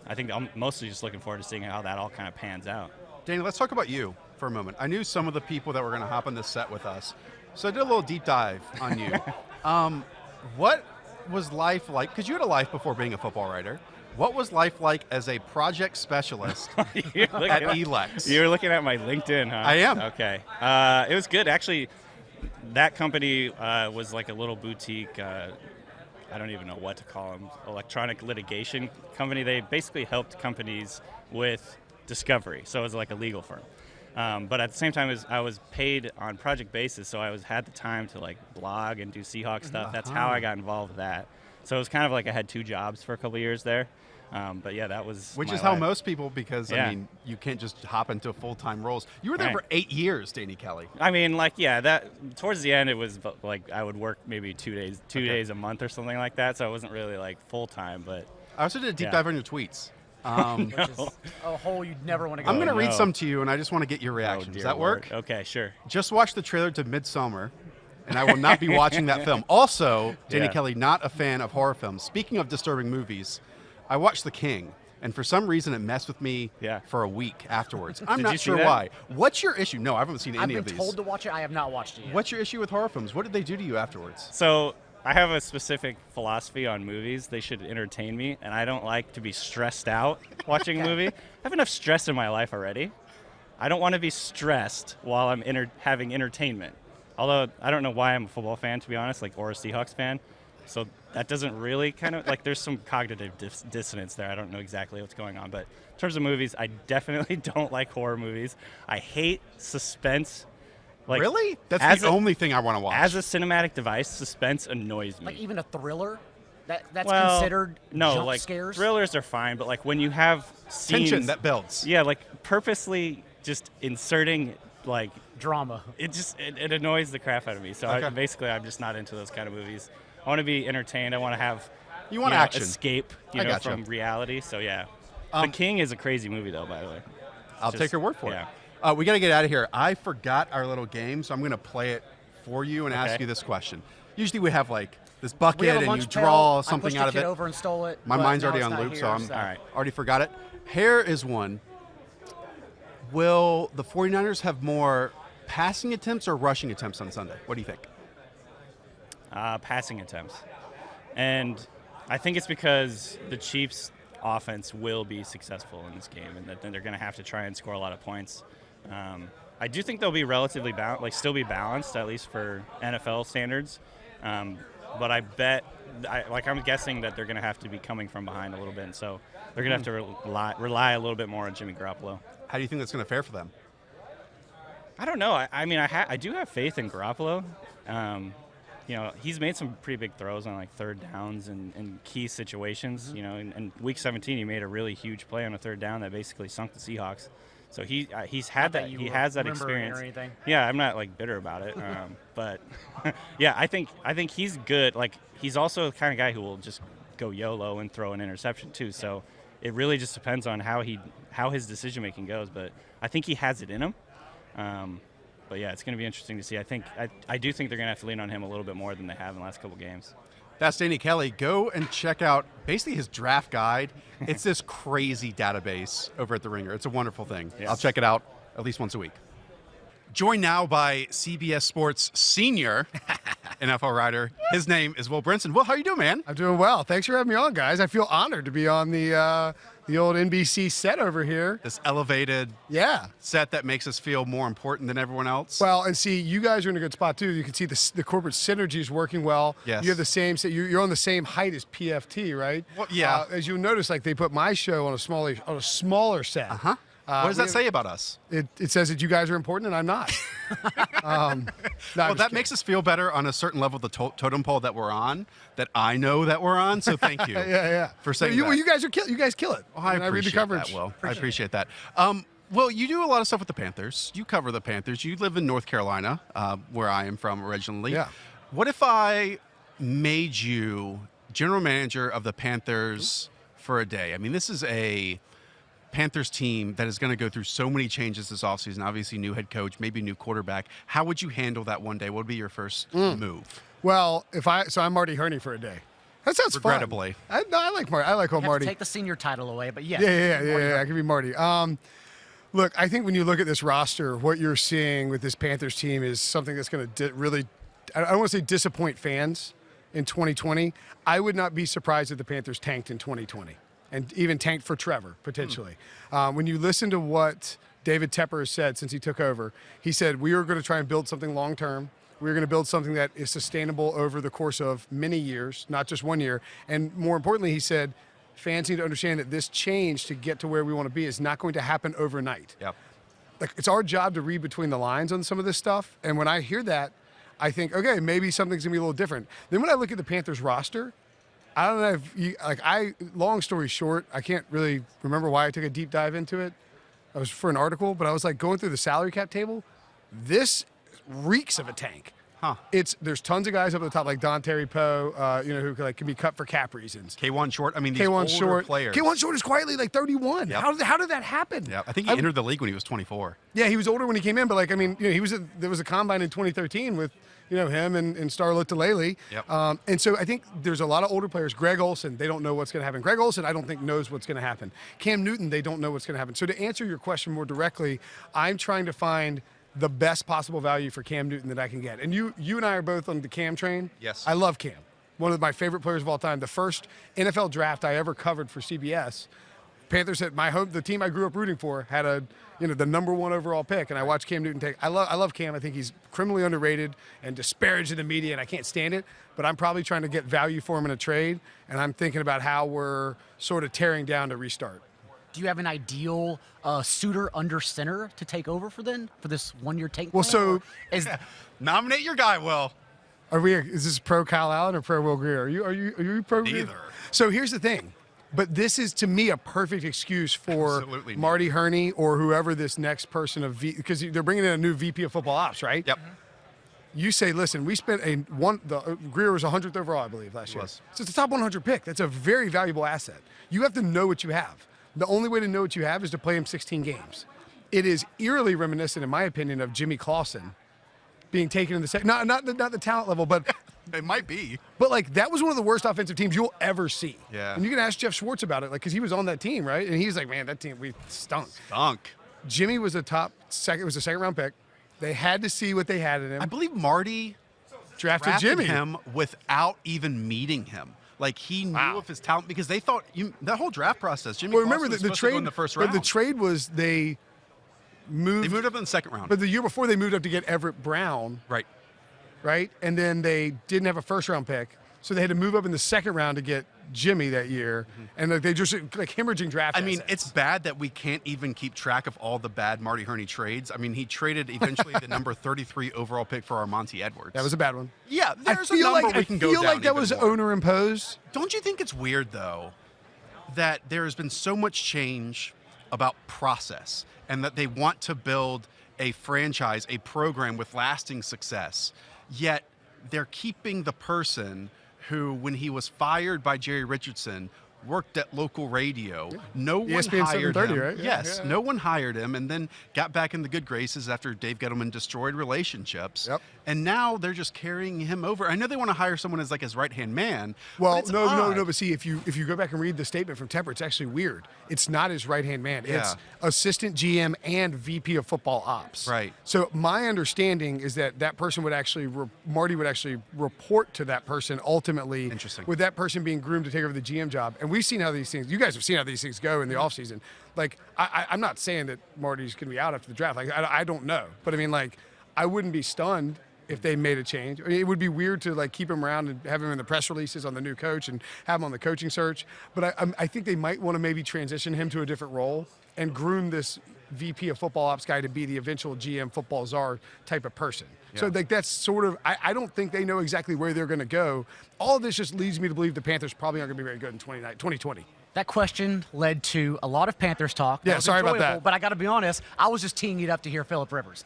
I think I'm mostly just looking forward to seeing how that all kind of pans out. Danny, let's talk about you for a moment. I knew some of the people that were going to hop on this set with us, so I did a little deep dive on you. What was life like? Because you had a life before being a football writer. What was life like as a project specialist at Elex? You're looking at my LinkedIn, huh? I am. Okay. It was good. Actually, that company was like a little boutique, I don't even know what to call them, electronic litigation company. They basically helped companies with discovery. So it was like a legal firm. But at the same time, I was paid on project basis, so I had the time to like blog and do Seahawks stuff. That's how I got involved with that. So it was kind of like I had two jobs for a couple of years there. But yeah, that was Which my is how life. most people, because Yeah. I mean, you can't just hop into full-time roles. You were there Right. for 8 years, Danny Kelly. I mean, that towards the end, it was like I would work maybe 2 days a month or something like that. So it wasn't really like full time, but I also did a deep Yeah. dive on your tweets. Which is a hole you'd never want to go I'm going to down. read no. some to you, and I just want to get your oh, reaction. dear Does that Lord. work? Okay, sure. Just watched the trailer to Midsummer, and I will not be watching that film. Also, Danny Yeah. Kelly, not a fan of horror films. Speaking of disturbing movies, I watched The King, and for some reason it messed with me Yeah. for a week afterwards. I'm Did not you see sure that? why. What's your issue? No, I haven't seen I've any been of these. told to watch it. I have not watched it yet. What's your issue with horror films? What did they do to you afterwards? So I have a specific philosophy on movies. They should entertain me, and I don't like to be stressed out watching a movie. I have enough stress in my life already. I don't want to be stressed while I'm having entertainment. Although I don't know why I'm a football fan, to be honest, or a Seahawks fan. So that doesn't really kind of, there's some cognitive dissonance there. I don't know exactly what's going on. But in terms of movies, I definitely don't like horror movies. I hate suspense. Really? That's as the a- only thing I want to watch. As a cinematic device, suspense annoys me. Like even a thriller? That's Well, considered no, jump like scares? thrillers are fine, but when you have scenes, Tension that builds. yeah, purposely just inserting Drama. it annoys the crap out of me. So Okay. basically, I'm just not into those kind of movies. I want to be entertained. I want to have You want action. escape, I gotcha. from reality. So yeah, The King is a crazy movie though. By the way, I'll Just- take your word for yeah. it. We got to get out of here. I forgot our little game, so I'm going to play it for you and ask Okay. you this question. Usually we have this bucket We have a and lunch you pail. draw I something pushed out a of kid it. over and stole it. My but mind's now already it's on not loop, here, so I'm All right. already forgot it. Here is one. Will the 49ers have more passing attempts or rushing attempts on Sunday? What do you think? Passing attempts, and I think it's because the Chiefs' offense will be successful in this game, and that they're going to have to try and score a lot of points. I do think they'll be relatively still be balanced, at least for NFL standards. But I bet, I'm guessing that they're going to have to be coming from behind a little bit, and so they're going to have to rely a little bit more on Jimmy Garoppolo. How do you think that's going to fare for them? I don't know. I mean, I do have faith in Garoppolo. he's made some pretty big throws on like third downs and key situations. In week 17, he made a really huge play on a third down that basically sunk the Seahawks. So he's had that. He has that experience. Yeah, I'm not like bitter about it, but yeah, I think he's good. Like he's also the kind of guy who will just go YOLO and throw an interception too. So it really just depends on how his decision making goes. But I think he has it in him. But yeah, it's going to be interesting to see. I do think they're going to have to lean on him a little bit more than they have in the last couple games. That's Danny Kelly. Go and check out basically his draft guide. It's this crazy database over at The Ringer. It's a wonderful thing. Yes. I'll check it out at least once a week. Joined now by CBS Sports senior NFL writer. His name is Will Brinson. Will, how are you doing, man? I'm doing well. Thanks for having me on, guys. I feel honored to be on the old NBC set over here. This elevated set that makes us feel more important than everyone else. Well, and see, you guys are in a good spot, too. You can see the corporate synergy is working well. Yes. You have the same, you're on the same height as PFT, right? Well, yeah. As you'll notice, like they put my show on a smaller set. Uh-huh. What does that say about us? It says that you guys are important and I'm not. Well, that makes us feel better on a certain level of the totem pole that we're on, that I know that we're on. So thank you. Yeah. For saying you, that. Well, you guys kill it. Well, I read the appreciate coverage. that, Will. I appreciate that. Well, you do a lot of stuff with the Panthers. You cover the Panthers. You live in North Carolina, where I am from originally. Yeah. What if I made you general manager of the Panthers for a day? I mean, this is a Panthers team that is going to go through so many changes this offseason. Obviously, new head coach, maybe new quarterback. How would you handle that one day? What would be your first move? Well, I'm Marty Herney for a day. That sounds Regrettably. fun. I like Marty. I like old You have Marty. to take the senior title away, but yeah. Yeah. I can be Marty. Look, I think when you look at this roster, what you're seeing with this Panthers team is something that's going to really, I don't want to say disappoint fans in 2020. I would not be surprised if the Panthers tanked in 2020 and even tanked for Trevor, potentially. When you listen to what David Tepper has said since he took over, he said, we are going to try and build something long-term. We're going to build something that is sustainable over the course of many years, not just 1 year. And more importantly, he said, fans need to understand that this change to get to where we want to be is not going to happen overnight. Yep. Like, it's our job to read between the lines on some of this stuff. And when I hear that, I think, okay, maybe something's going to be a little different. Then when I look at the Panthers roster, I don't know if you, long story short, I can't really remember why I took a deep dive into it. I was for an article, but I was like going through the salary cap table. This reeks of a tank. Huh. There's tons of guys up at the top like Don Terry Poe, who can be cut for cap reasons. K1 Short. I mean, these K1 older Short players. K1 Short is quietly like 31. Yep. How did that happen? Yeah, I think he entered the league when he was 24. Yeah, he was older when he came in, but there was a combine in 2013 with him and Starlet Delele. Yep. And so I think there's a lot of older players. Greg Olsen, they don't know what's going to happen. Greg Olsen, I don't think knows what's going to happen. Cam Newton, they don't know what's going to happen. So to answer your question more directly, I'm trying to find the best possible value for Cam Newton that I can get. And you and I are both on the Cam train. Yes. I love Cam. One of my favorite players of all time. The first NFL draft I ever covered for CBS, Panthers had the team I grew up rooting for had the number 1 overall pick, and I watched Cam Newton take. I love Cam. I think he's criminally underrated and disparaged in the media, and I can't stand it. But I'm probably trying to get value for him in a trade, and I'm thinking about how we're sort of tearing down to restart. Do you have an ideal suitor under center to take over for this 1 year tank? Well, plan, so or is Nominate your guy, Will. Is this pro Kyle Allen or pro Will Grier? Are you pro Grier? Neither. So here's the thing. But this is, to me, a perfect excuse for Absolutely Marty Herney or whoever this next person because they're bringing in a new VP of football ops, right? Yep. You say, listen, we spent Grier was 100th overall, I believe, last year. Was. So it's a top 100 pick. That's a very valuable asset. You have to know what you have. The only way to know what you have is to play him 16 games. It is eerily reminiscent, in my opinion, of Jimmy Clausen being taken in the second. Not the talent level, but It might be. But that was one of the worst offensive teams you'll ever see. Yeah. And you can ask Jeff Schwartz about it, because he was on that team, right? And he's like, man, that team, we stunk. Jimmy was a second round pick. They had to see what they had in him. I believe Marty drafted Jimmy him without even meeting him. Like, he knew of his talent because they thought that whole draft process. Jimmy. Well, remember the trade in the first round. But the trade was they moved up in the second round. But the year before, they moved up to get Everett Brown. Right. And then they didn't have a first round pick. So they had to move up in the second round to get Jimmy that year, and like they just like hemorrhaging draft. I mean, assets. it's bad that we can't even keep track of all the bad Marty Herney trades. I mean, he traded eventually the number 33 overall pick for Armonte Edwards. That was a bad one. Yeah, there's I feel a number like we can go I feel down like that even was more. owner imposed. Don't you think it's weird, though, that there has been so much change about process and that they want to build a franchise, a program with lasting success, yet they're keeping the person who, when he was fired by Jerry Richardson, worked at local radio. No one ESPN hired 730, him. right? Yeah, Yes, yeah. no one hired him, and then got back in the good graces after Dave Gettleman destroyed relationships. Yep. And now they're just carrying him over. I know they want to hire someone as like his right-hand man. Well, but it's no. odd. But see, if you go back and read the statement from Tepper, it's actually weird. It's not his right-hand man. It's assistant GM and VP of football ops. Right. So my understanding is that that person would actually, Marty would actually report to that person ultimately. Interesting. With that person being groomed to take over the GM job. And we've seen how these things, you guys have seen how these things go in the offseason. Like, I'm not saying that Marty's going to be out after the draft. Like, I don't know. But I mean, like, I wouldn't be stunned if they made a change. I mean, it would be weird to like keep him around and have him in the press releases on the new coach and have him on the coaching search. But I think they might want to maybe transition him to a different role and groom this VP of football ops guy to be the eventual GM football czar type of person. So like that's sort of, I don't think they know exactly where they're going to go. All of this just leads me to believe the Panthers probably aren't going to be very good in 2020. That question led to a lot of Panthers talk. That Yeah, was sorry about enjoyable, that. But I got to be honest, I was just teeing it up to hear Phillip Rivers.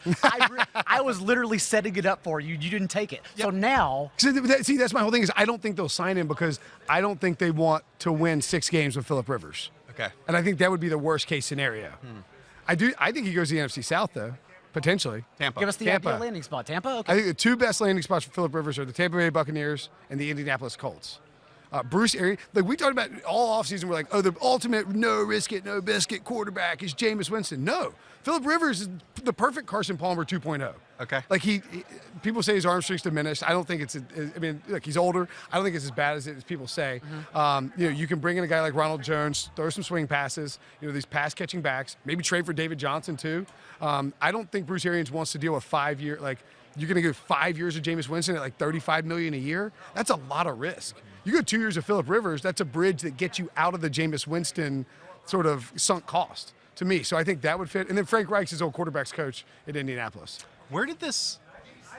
I was literally setting it up for you. You didn't take it. So now, See, that's my whole thing is I don't think they'll sign him because I don't think they want to win 6 games with Phillip Rivers. Okay. And I think that would be the worst case scenario. I think he goes to the NFC South though, potentially. Tampa. give us the Tampa. ideal landing spot. Tampa? Okay. I think the 2 best landing spots for Phillip Rivers are the Tampa Bay Buccaneers and the Indianapolis Colts. Bruce Arians, like we talked about all offseason, we're like, oh, the ultimate no risk it, no biscuit quarterback is Jameis Winston. No, Phillip Rivers is the perfect Carson Palmer 2.0. Okay. Like people say his arm strength's diminished. I don't think it's. I mean, look, he's older. I don't think it's as bad as people say. You can bring in a guy like Ronald Jones, throw some swing passes. These pass catching backs. Maybe trade for David Johnson too. I don't think Bruce Arians wants to deal with 5 year. Like you're going to go 5 years of Jameis Winston at like $35 million a year. That's a lot of risk. You go 2 years of Phillip Rivers. That's a bridge that gets you out of the Jameis Winston sort of sunk cost to me. So I think that would fit. And then Frank Reich's his old quarterback's coach at Indianapolis. Where did this,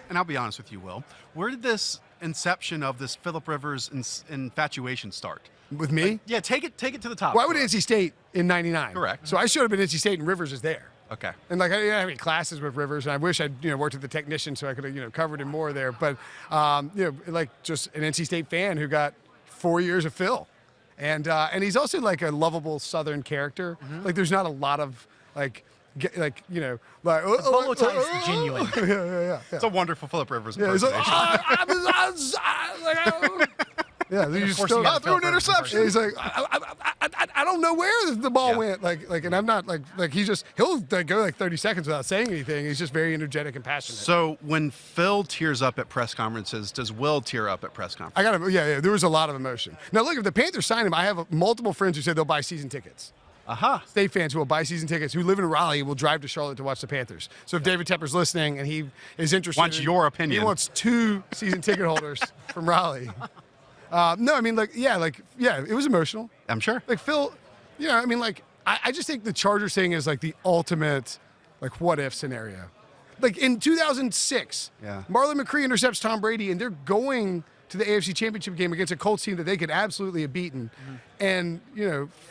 and I'll be honest with you, Will, where did this inception of this Phillip Rivers infatuation start? With me? Yeah, take it to the top. Well, I went to NC State in '99. Correct. So I showed up at NC State and Rivers is there. Okay. And like I didn't have any classes with Rivers, and I wish I'd worked with the technician so I could have covered him more there. But like just an NC State fan who got 4 years of Phil, and he's also like a lovable Southern character. Like there's not a lot of like Bolo tie is genuine. yeah. It's a wonderful Phillip Rivers Yeah, he's like, impersonation. yeah, Of course you got threw an Phillip Rivers interception. He's like, I don't know where the ball went. Like, and I'm not like he'll go like 30 seconds without saying anything. He's just very energetic and passionate. So when Phil tears up at press conferences, does Will tear up at press conferences? I got him. Yeah. There was a lot of emotion. Now look, if the Panthers sign him, I have multiple friends who said they'll buy season tickets. Aha. State fans who will buy season tickets who live in Raleigh will drive to Charlotte to watch the Panthers. So if David Tepper's listening and he is interested, Wants your opinion. He wants 2 season ticket holders from Raleigh. No, I mean, it was emotional. I'm sure. Like Phil, I mean, like I just think the Chargers thing is like the ultimate, like what if scenario. Like in 2006, Marlon McCree intercepts Tom Brady, and they're going to the AFC Championship game against a Colts team that they could absolutely have beaten, and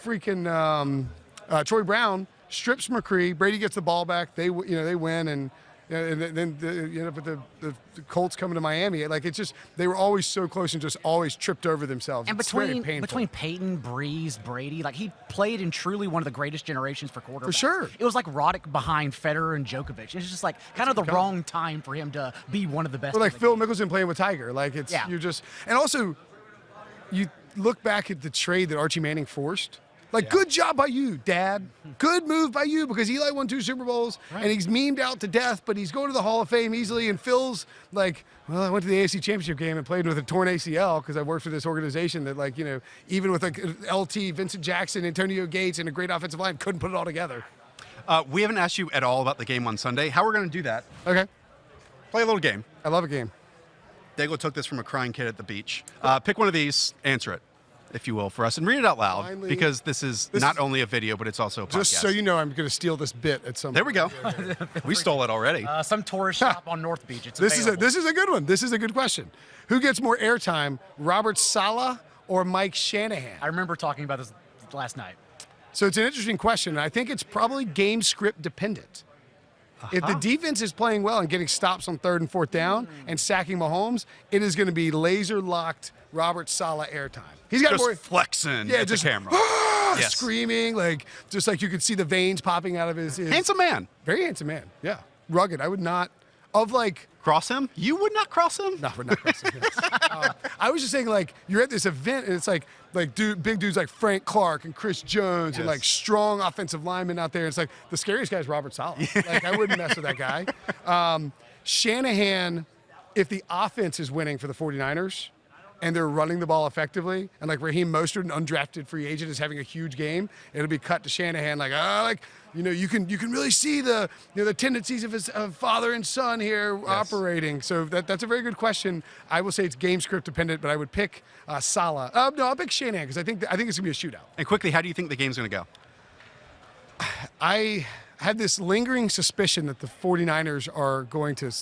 freaking Troy Brown strips McCree. Brady gets the ball back. They win, and then but the Colts coming to Miami. Like it's just they were always so close and just always tripped over themselves. And It's very between painful. Peyton, Breeze, Brady, like he played in truly one of the greatest generations for quarterbacks. For sure. It was like Roddick behind Federer and Djokovic. It's just like kind of the wrong time for him to be one of the best. Or like in the Phil game. Mickelson playing with Tiger. Like it's Yeah. you're just and also you look back at the trade that Archie Manning forced. Like, good job by you, Dad. Good move by you because Eli won 2 Super Bowls and he's memed out to death, but he's going to the Hall of Fame easily. And Phil's like, well, I went to the AFC Championship game and played with a torn ACL because I worked for this organization that, like, even with like LT, Vincent Jackson, Antonio Gates, and a great offensive line, couldn't put it all together. We haven't asked you at all about the game on Sunday. How we're going to do that? Okay. Play a little game. I love a game. Daigle took this from a crying kid at the beach. Pick one of these, answer it, if you will, for us, and read it out loud, Finally, because this is not only a video, but it's also a podcast. Just so you know, I'm going to steal this bit at some There point. we go. We stole it already. Some tourist shop on North Beach. It's This is available. a good one. This is a good question. Who gets more airtime, Robert Saleh or Mike Shanahan? I remember talking about this last night. So it's an interesting question, and I think it's probably game script dependent. If the defense is playing well and getting stops on 3rd and 4th down and sacking Mahomes, it is going to be laser-locked Robert Saleh airtime. He's got Just more flexing at just the camera. Yes. screaming, just like you could see the veins popping out of his Handsome man. Very handsome man. Yeah, rugged. I would not Cross him? You would not cross him? No, we're not crossing. Yes. I was just saying, you're at this event, and it's big dudes like Frank Clark and Chris Jones, and Yes. strong offensive linemen out there. It's the scariest guy is Robert Saleh. I wouldn't mess with that guy. Shanahan, if the offense is winning for the 49ers and they're running the ball effectively, and Raheem Mostert, an undrafted free agent, is having a huge game, it'll be cut to Shanahan you can really see the tendencies of his father and son here operating. So that's a very good question. I will say it's game script dependent, but I would pick Saleh. No, I'll pick Shanahan because I think it's gonna be a shootout. And quickly, how do you think the game's going to go? I had this lingering suspicion that the 49ers are going to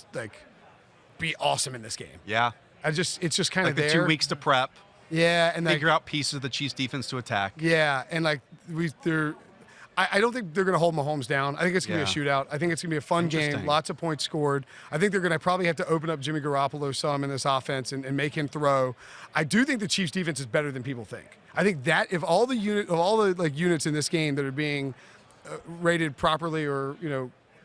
be awesome in this game. Yeah. It's just kind of The there. 2 weeks to prep, Yeah, and figure out pieces of the Chiefs defense to attack. Yeah, and I don't think they're going to hold Mahomes down. I think it's going to be a shootout. I think it's going to be a fun game, Interesting. lots of points scored. I think they're going to probably have to open up Jimmy Garoppolo some in this offense and make him throw. I do think the Chiefs defense is better than people think. I think that if all the units in this game that are being rated properly or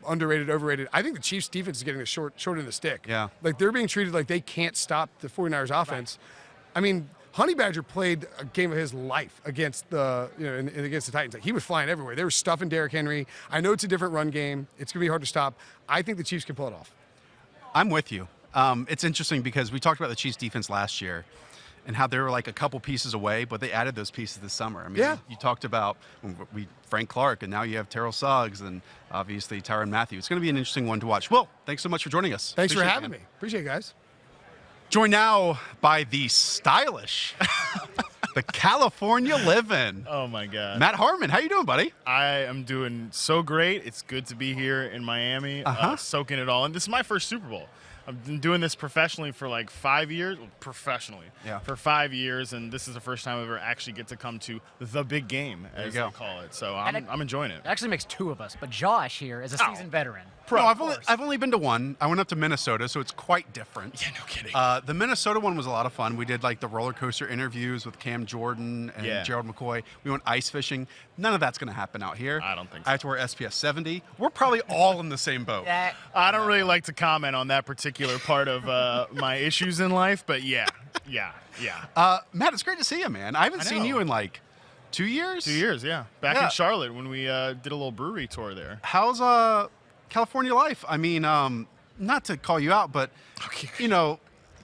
underrated, overrated, I think the Chiefs defense is getting the short end of the stick. Yeah. They're being treated like they can't stop the 49ers offense. Right. I mean, Honey Badger played a game of his life against against the Titans. He was flying everywhere. They were stuffing Derrick Henry. I know it's a different run game. It's going to be hard to stop. I think the Chiefs can pull it off. I'm with you. It's interesting because we talked about the Chiefs defense last year and how they were a couple pieces away, but they added those pieces this summer. I mean, you talked about Frank Clark, and now you have Terrell Suggs and obviously Tyrann Mathieu. It's going to be an interesting one to watch. Will, thanks so much for joining us. Thanks for Appreciate it, having man. me. Appreciate it, guys. Joined now by the stylish, the California living. Oh my God. Matt Harmon, how you doing, buddy? I am doing so great. It's good to be here in Miami, soaking it all in. This is my first Super Bowl. I've been doing this professionally for 5 years, for 5 years, and this is the first time I ever actually get to come to the big game, as they call it. So I'm enjoying it. It actually makes two of us, but Josh here is a seasoned veteran. No, I've only been to one. I went up to Minnesota, so it's quite different. Yeah, no kidding. The Minnesota one was a lot of fun. We did the roller coaster interviews with Cam Jordan and Gerald McCoy. We went ice fishing. None of that's going to happen out here. I don't think so. I have to wear SPF 70. We're probably all in the same boat. I don't really like to comment on that particular part of my issues in life, but yeah. Matt, it's great to see you, man. I haven't seen you in 2 years. 2 years, yeah. Back in Charlotte when we did a little brewery tour there. How's California life? I mean, not to call you out, but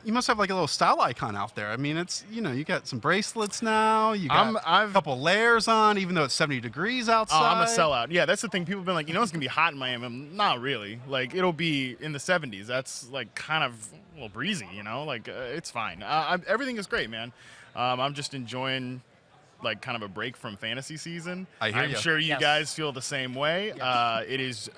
you must have a little style icon out there. I mean, it's you got some bracelets now. You got a couple layers on, even though it's 70 degrees outside. Oh, I'm a sellout. Yeah, that's the thing. People have been like, it's gonna be hot in Miami. Not really. It'll be in the 70s. That's kind of a little breezy. It's fine. Everything is great, man. I'm just enjoying kind of a break from fantasy season. I'm sure you guys feel the same way. Yes.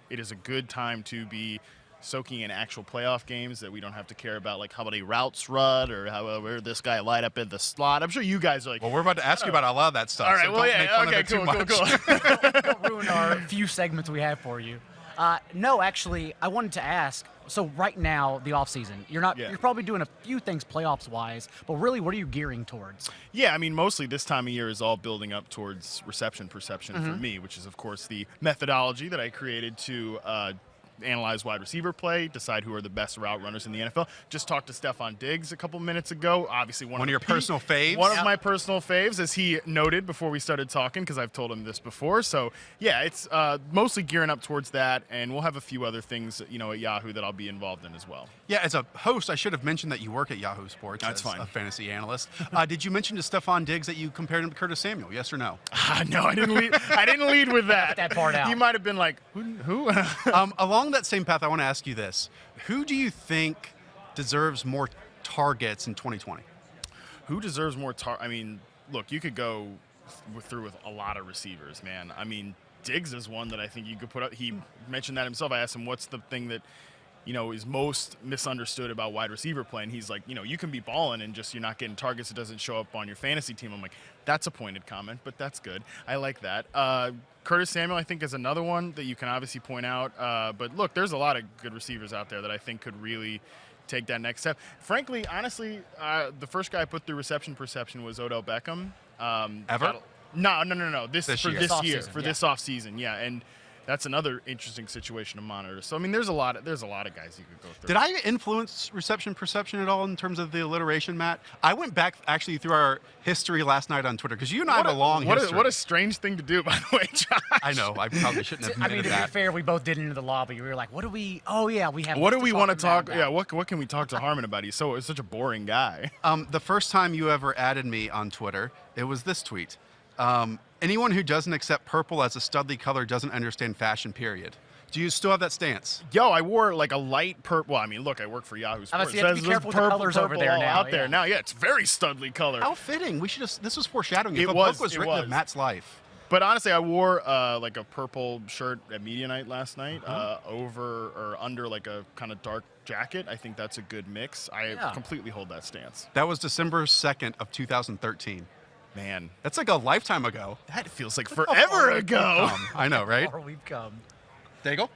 It is a good time to be soaking in actual playoff games that we don't have to care about how many routes run or where this guy light up in the slot. I'm sure you guys are like, well, we're about to ask you about a lot of that stuff. All right, so well, don't make fun of it too much. Don't ruin our few segments we have for you. No, actually, I wanted to ask. So right now, the off season, you're probably doing a few things playoffs wise, but really, what are you gearing towards? Yeah, I mean, mostly this time of year is all building up towards reception perception for me, which is of course the methodology that I created to analyze wide receiver play, decide who are the best route runners in the NFL. Just talked to Stefon Diggs a couple minutes ago. Obviously, one of your personal faves. One of my personal faves, as he noted before we started talking, because I've told him this before. So, yeah, it's mostly gearing up towards that, and we'll have a few other things, at Yahoo that I'll be involved in as well. Yeah, as a host, I should have mentioned that you work at Yahoo Sports. That's fine. A fantasy analyst. Did you mention to Stefon Diggs that you compared him to Curtis Samuel? Yes or no? No, I didn't lead. I didn't lead with that. Get that part out. You might have been like, who? Along that same path, I want to ask you this: who do you think deserves more targets in 2020? Who deserves more I mean, look, you could go through with a lot of receivers, man. I mean, Diggs is one that I think you could put up. He mentioned that himself. I asked him, what's the thing that, is most misunderstood about wide receiver play? And he's like, you can be balling and just you're not getting targets. It doesn't show up on your fantasy team. I'm like, that's a pointed comment, but that's good. I like that. Curtis Samuel, I think, is another one that you can obviously point out. But look, there's a lot of good receivers out there that I think could really take that next step. Frankly, honestly, the first guy I put through reception perception was Odell Beckham. Ever? No. This year. this offseason, yeah. And that's another interesting situation to monitor. So I mean, there's a lot of guys you could go through. Did I influence reception perception at all in terms of the alliteration, Matt? I went back actually through our history last night on Twitter because you and I have a long history. What a strange thing to do, by the way, Josh. I know. I probably shouldn't have admitted that. To be fair, we both did it into the lobby. We were like, what do we? Oh yeah, we have. What do we want to talk? about. Yeah, what can we talk to Harmon about? He's such a boring guy. The first time you ever added me on Twitter, it was this tweet. Anyone who doesn't accept purple as a studly color doesn't understand fashion, period. Do you still have that stance? Yo, I wore like a light purple. Well, I mean, look, I work for Yahoo Sports. You have to be careful with the colors over there now. Out there now, yeah, it's very studly color. How fitting. We should have. This was foreshadowing. If It a was, book was it written was. of Matt's life. But honestly, I wore like a purple shirt at media night last night, over or under like a kind of dark jacket. I think that's a good mix. I completely hold that stance. That was December 2nd of 2013. Man, That's like a lifetime ago. that feels like forever ago. I know, right? Or we've come. Daigle?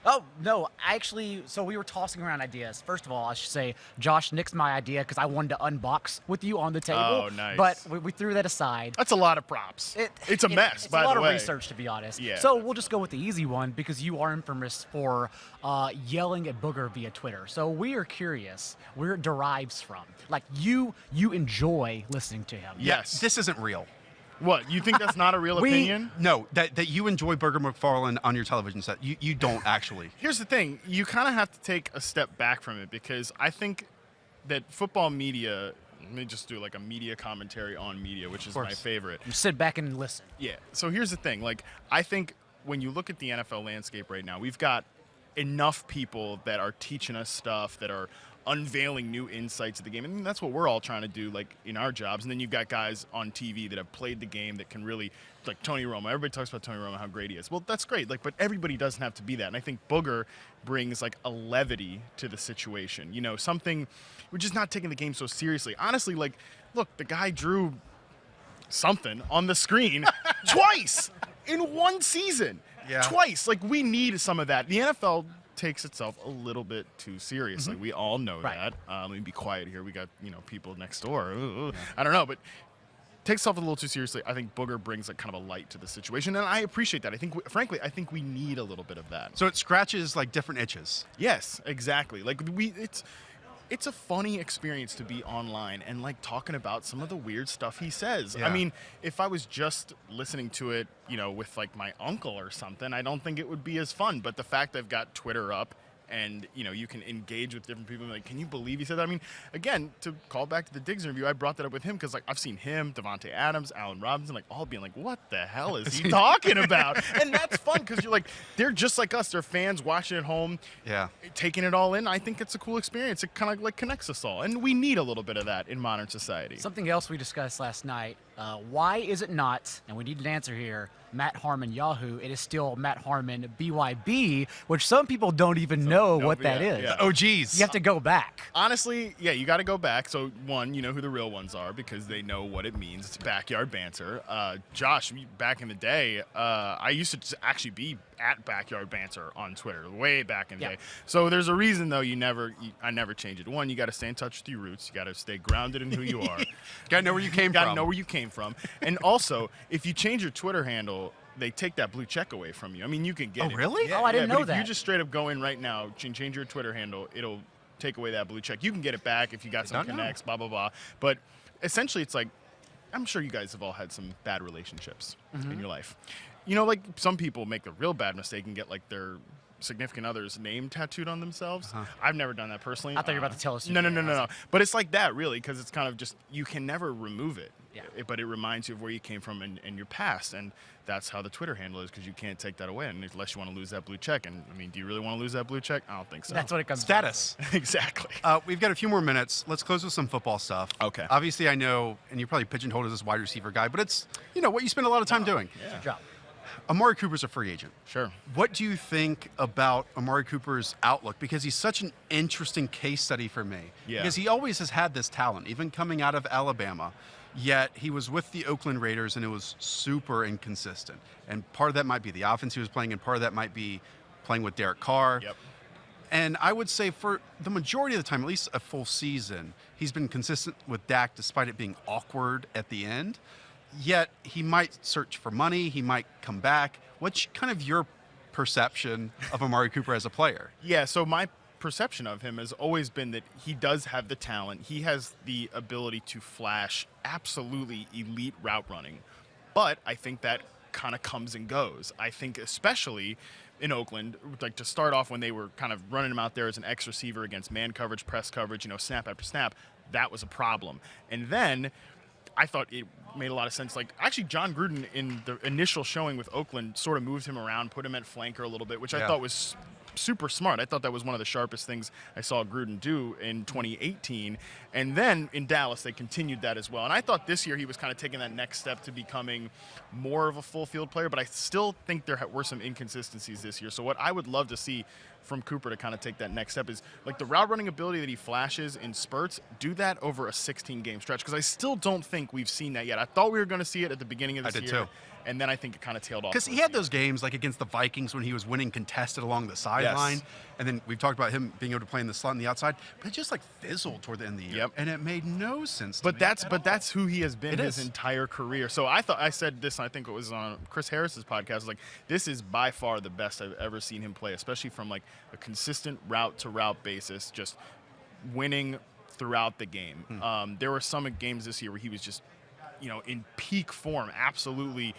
Oh, no, actually, so we were tossing around ideas. First of all, I should say Josh nixed my idea because I wanted to unbox with you on the table. Oh, nice. But we threw that aside. That's a lot of props. It's a mess, by the way. It's a lot of research, to be honest. Yeah. So we'll just go with the easy one because you are infamous for yelling at Booger via Twitter. So we are curious where it derives from. Like, you enjoy listening to him. Yes. This isn't real. What, you think that's not a real opinion? No, that you enjoy Burger McFarlane on your television set. You don't actually. Here's the thing. You kind of have to take a step back from it because I think that football media, let me just do like a media commentary on media, which is my favorite. You sit back and listen. Yeah. So here's the thing. Like, I think when you look at the NFL landscape right now, we've got enough people that are teaching us stuff, that are unveiling new insights of the game. And that's what we're all trying to do, like, in our jobs. And then you've got guys on TV that have played the game that can really, like Tony Romo. Everybody talks about Tony Romo, how great he is. Well, that's great. Like, but everybody doesn't have to be that. And I think Booger brings like a levity to the situation. Something, we're just not taking the game so seriously. Honestly, like, look, the guy drew something on the screen twice in one season. Yeah. Twice. Like, we need some of that. The NFL takes itself a little bit too seriously. We all know that. Let me be quiet here. We got, people next door. I don't know, but takes itself a little too seriously. I think Booger brings like kind of a light to the situation, and I appreciate that. I think, frankly, we need a little bit of that. So it scratches like different itches. Yes, exactly. Like it's a funny experience to be online and like talking about some of the weird stuff he says. Yeah. I mean, if I was just listening to it, with like my uncle or something, I don't think it would be as fun. But the fact I've got Twitter up and, you can engage with different people. Like, can you believe he said that? I mean, again, to call back to the Diggs interview, I brought that up with him because, like, I've seen him, Devontae Adams, Allen Robinson, like, all being like, what the hell is he talking about? And that's fun because you're like, they're just like us. They're fans watching at home, taking it all in. I think it's a cool experience. It kind of, like, connects us all. And we need a little bit of that in modern society. Something else we discussed last night, why is it not, and we need an answer here, Matt Harmon Yahoo? It is still Matt Harmon BYB, which some people don't even know what that is. Yeah. Oh, geez. You have to go back. Honestly, yeah, you got to go back. So, one, you know who the real ones are because they know what it means. It's backyard banter. Josh, back in the day, I used to actually be at Backyard Banter on Twitter, way back in the day. So there's a reason, though, I never change it. One, you got to stay in touch with your roots. You got to stay grounded in who you are. Got to know where you came from. Got to know where you came from. And also, if you change your Twitter handle, they take that blue check away from you. I mean, you can get it. Oh, really? Oh, I didn't know but that. If you just straight up go in right now, change your Twitter handle, it'll take away that blue check. You can get it back if you got some connects, blah, blah, blah. But essentially, it's like, I'm sure you guys have all had some bad relationships in your life. Like some people make the real bad mistake and get like their significant other's name tattooed on themselves. I've never done that personally. I thought you were about to tell us. No. But it's like that, really, because it's kind of just, you can never remove it. but it reminds you of where you came from and your past, and that's how the Twitter handle is, because you can't take that away unless you want to lose that blue check. And I mean, do you really want to lose that blue check? I don't think so. That's what it comes Status. Exactly. We've got a few more minutes. Let's close with some football stuff. Okay. Obviously, I know, and you're probably pigeonholed as this wide receiver guy, but it's what you spend a lot of time doing. Yeah. Good job. Amari Cooper's a free agent. Sure. What do you think about Amari Cooper's outlook? Because he's such an interesting case study for me. Yeah. Because he always has had this talent, even coming out of Alabama. Yet he was with the Oakland Raiders, and it was super inconsistent. And part of that might be the offense he was playing, and part of that might be playing with Derek Carr. Yep. And I would say for the majority of the time, at least a full season, he's been consistent with Dak despite it being awkward at the end. Yet he might search for money. He might come back. What's kind of your perception of Amari Cooper as a player? Yeah, so my perception of him has always been that he does have the talent. He has the ability to flash absolutely elite route running. But I think that kind of comes and goes. I think especially in Oakland, like to start off when they were kind of running him out there as an X receiver against man coverage, press coverage, snap after snap, that was a problem. And then I thought it made a lot of sense. Like, actually, John Gruden in the initial showing with Oakland sort of moved him around, put him at flanker a little bit, which I thought was super smart. I thought that was one of the sharpest things I saw Gruden do in 2018. And then in Dallas, they continued that as well. And I thought this year he was kind of taking that next step to becoming more of a full field player, but I still think there were some inconsistencies this year. So what I would love to see from Cooper to kind of take that next step is like the route running ability that he flashes in spurts, do that over a 16-game stretch, because I still don't think we've seen that yet. I thought we were going to see it at the beginning of this year. I did too. And then I think it kind of tailed off. Because he had those games like against the Vikings when he was winning contested along the sideline. Yes. And then we've talked about him being able to play in the slot and the outside, but it just like fizzled toward the end of the year. Yep. And it made no sense to But me that's who he has been It his is. entire career. So I said this, and I think it was on Chris Harris's podcast, like this is by far the best I've ever seen him play, especially from like a consistent route to route basis, just winning throughout the game. There were some games this year where he was just, in peak form, absolutely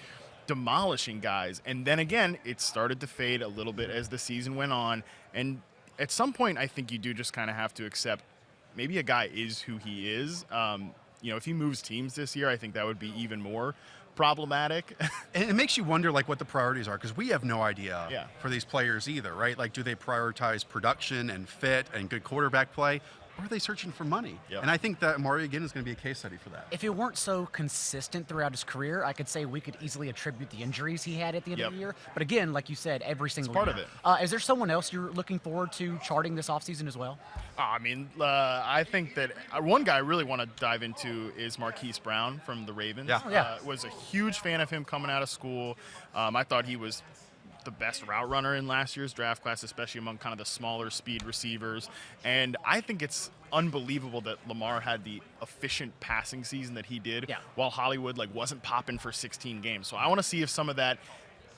demolishing guys. And then again, it started to fade a little bit as the season went on. And at some point, I think you do just kind of have to accept maybe a guy is who he is. If he moves teams this year, I think that would be even more problematic. And it makes you wonder like what the priorities are, because we have no idea Yeah. for these players either, right? Like, do they prioritize production and fit and good quarterback play, or are they searching for money? Yep. And I think that Amari, again, is going to be a case study for that. If it weren't so consistent throughout his career, I could say we could easily attribute the injuries he had at the end of the year. But again, like you said, every single part year. of it. Is there someone else you're looking forward to charting this offseason as well? I think that one guy I really want to dive into is Marquise Brown from the Ravens. Yeah. Oh, yeah. Was a huge fan of him coming out of school. I thought he was the best route runner in last year's draft class, especially among kind of the smaller speed receivers. And I think it's unbelievable that Lamar had the efficient passing season that he did, while Hollywood wasn't popping for 16 games. So I want to see if some of that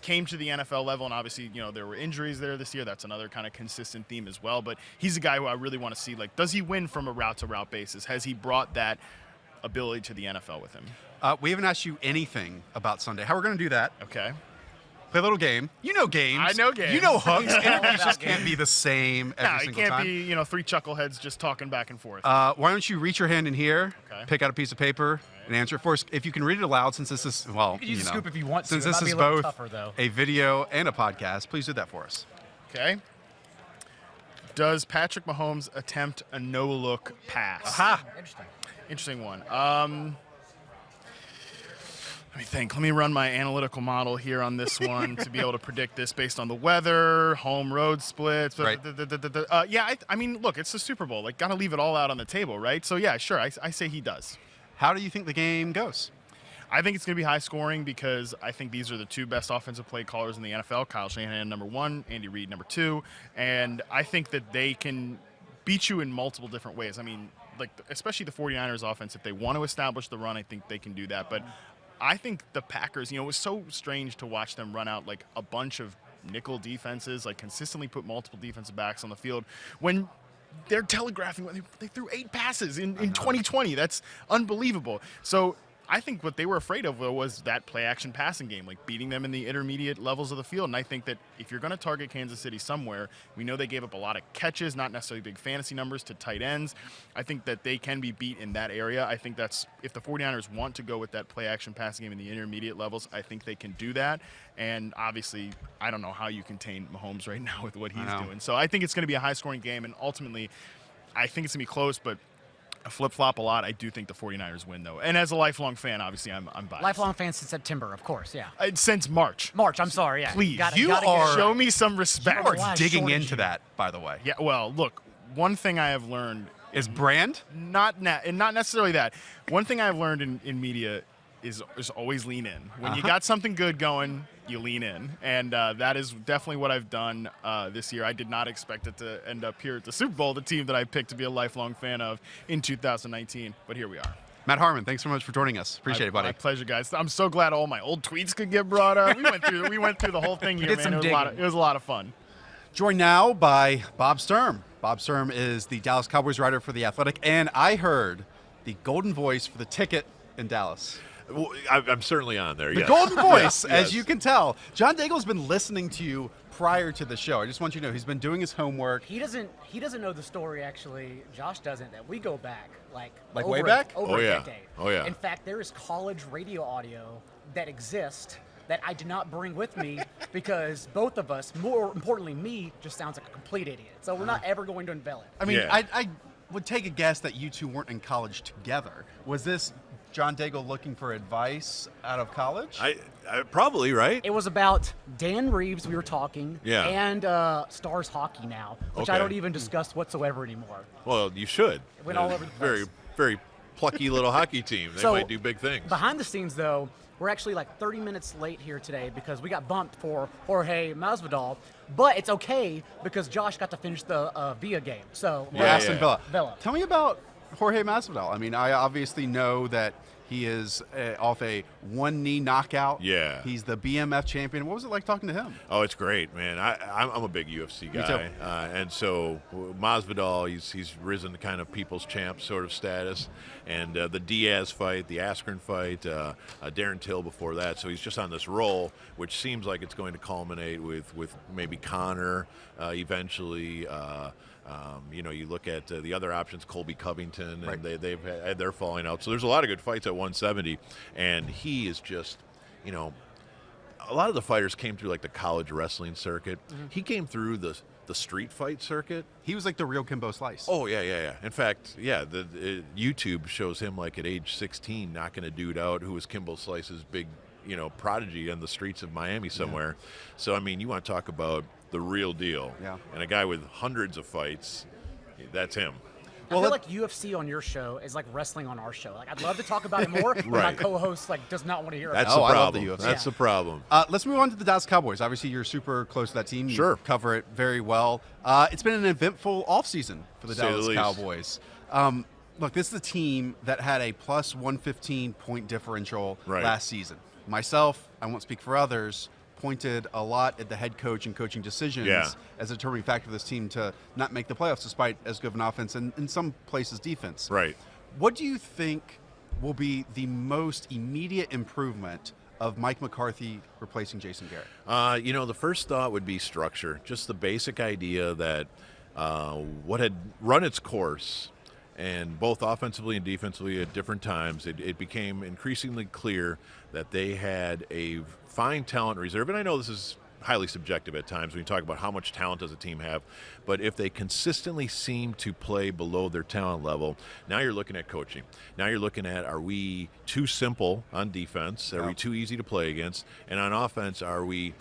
came to the NFL level, and obviously, there were injuries there this year. That's another kind of consistent theme as well. But he's a guy who I really want to see, does he win from a route-to-route basis? Has he brought that ability to the NFL with him? We haven't asked you anything about Sunday. How we're going to do that? Okay. Play a little game. You know games. I know games. You know hooks. Interviews just can't be the same every No, it single can't time. be, three chuckleheads just talking back and forth. Why don't you reach your hand in here, Okay. pick out a piece of paper, and answer it for us. If you can read it aloud, since this is, well, You could use a scoop if you want to. Since It this might be is a little both tougher, though. a video and a podcast, please do that for us. Okay. Does Patrick Mahomes attempt a no-look pass? Aha! Interesting. Interesting one. Let me think. Let me run my analytical model here on this one to be able to predict this based on the weather, home road splits. Right. I mean, look, it's the Super Bowl. Got to leave it all out on the table, right? So, yeah, sure. I say he does. How do you think the game goes? I think it's going to be high scoring because I think these are the two best offensive play callers in the NFL. Kyle Shanahan, number one, Andy Reid, number two. And I think that they can beat you in multiple different ways. I mean, especially the 49ers offense, if they want to establish the run, I think they can do that. But I think the Packers, it was so strange to watch them run out a bunch of nickel defenses, consistently put multiple defensive backs on the field when they're telegraphing. They threw 8 passes in 2020. That's unbelievable. So I think what they were afraid of was that play-action passing game, like beating them in the intermediate levels of the field. And I think that if you're going to target Kansas City somewhere, we know they gave up a lot of catches, not necessarily big fantasy numbers, to tight ends. I think that they can be beat in that area. I think that's if the 49ers want to go with that play-action passing game in the intermediate levels, I think they can do that. And obviously, I don't know how you contain Mahomes right now with what he's doing. So I think it's going to be a high-scoring game, and ultimately, I think it's going to be close, but I flip-flop a lot. I do think the 49ers win, though. And as a lifelong fan, obviously, I'm biased. Lifelong fan since September, of course, yeah. Since March. March, I'm sorry, yeah. Please, Gotta show me some respect. You are digging into that, by the way. Yeah, well, look, one thing I have learned is brand? Not necessarily that. One thing I've learned in media is always lean in. When you got something good going, you lean in. And that is definitely what I've done this year. I did not expect it to end up here at the Super Bowl, the team that I picked to be a lifelong fan of in 2019. But here we are. Matt Harmon, thanks so much for joining us. Appreciate it, buddy. My pleasure, guys. I'm so glad all my old tweets could get brought up. We went through the whole thing here, man. It was a lot of fun. Joined now by Bob Sturm. Bob Sturm is the Dallas Cowboys writer for The Athletic, and I heard the golden voice for the ticket in Dallas. Well, I'm certainly on there. The yes. golden voice, Yes. as you can tell. John Daigle's been listening to you prior to the show. I just want you to know he's been doing his homework. He doesn't know the story, actually. Josh doesn't. That we go back like way back? over a yeah. decade. Oh, yeah. In fact, there is college radio audio that exists that I did not bring with me because both of us, more importantly me, just sounds like a complete idiot. So we're not ever going to unveil it. I mean, Yeah. I would take a guess that you two weren't in college together. Was this John Daigle looking for advice out of college? I probably, right? It was about Dan Reeves, we were talking, Yeah. and Stars Hockey now, which I Okay. don't even discuss whatsoever anymore. Well, you should. It went all over the Very, place. very plucky little hockey team. They So, might do big things. Behind the scenes, though, we're actually like 30 minutes late here today because we got bumped for Jorge Masvidal, but it's okay because Josh got to finish the Villa game. So Yeah, Aston yeah. Villa. Villa. Tell me about Jorge Masvidal. I mean, I obviously know that he is off a one-knee knockout. Yeah. He's the BMF champion. What was it like talking to him? Oh, it's great, man. I'm a big UFC guy. Me too. And so Masvidal, he's risen to kind of people's champ sort of status. And the Diaz fight, the Askren fight, Darren Till before that. So he's just on this roll, which seems like it's going to culminate with maybe Conor eventually. You look at the other options, Colby Covington, and they've had their falling out. So there's a lot of good fights at 170, and he is just, a lot of the fighters came through like the college wrestling circuit. Mm-hmm. He came through the street fight circuit. He was like the real Kimbo Slice. Oh yeah. In fact, the YouTube shows him like at age 16 knocking a dude out who was Kimbo Slice's big, prodigy on the streets of Miami somewhere. Yeah. So I mean, you want to talk about the real deal. Yeah. And a guy with hundreds of fights, that's him. I feel like UFC on your show is like wrestling on our show. Like I'd love to talk about it more, but my Right. co-host does not want to hear That's about the I love the problem. UFC. That's the problem. Let's move on to the Dallas Cowboys. Obviously, you're super close to that team. You Sure. cover it very well. It's been an eventful offseason for the Say the Dallas least. Cowboys. Look, this is a team that had a plus 115 point differential Right. last season. Myself, I won't speak for others, pointed a lot at the head coach and coaching decisions as a determining factor for this team to not make the playoffs despite as good of an offense and in some places defense. Right. What do you think will be the most immediate improvement of Mike McCarthy replacing Jason Garrett? The first thought would be structure. Just the basic idea that what had run its course, and both offensively and defensively at different times, it became increasingly clear that they had a fine talent reserve. And I know this is highly subjective at times when you talk about how much talent does a team have, but if they consistently seem to play below their talent level, now you're looking at coaching. Now you're looking at, are we too simple on defense? Are we too easy to play against? And on offense, are we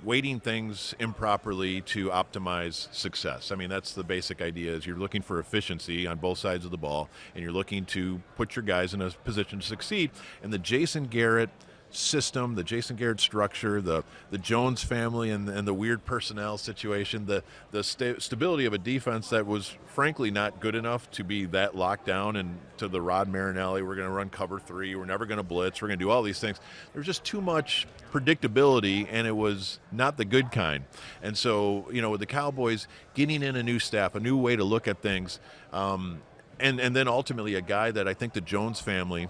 weighting things improperly to optimize success? I mean, that's the basic idea, is you're looking for efficiency on both sides of the ball, and you're looking to put your guys in a position to succeed. And the Jason Garrett system, the Jason Garrett structure, the Jones family, and the weird personnel situation, the stability of a defense that was frankly not good enough to be that locked down and to the Rod Marinelli, we're going to run cover 3, we're never going to blitz, we're going to do all these things. There was just too much predictability, and it was not the good kind. And so, with the Cowboys getting in a new staff, a new way to look at things, and then ultimately a guy that I think the Jones family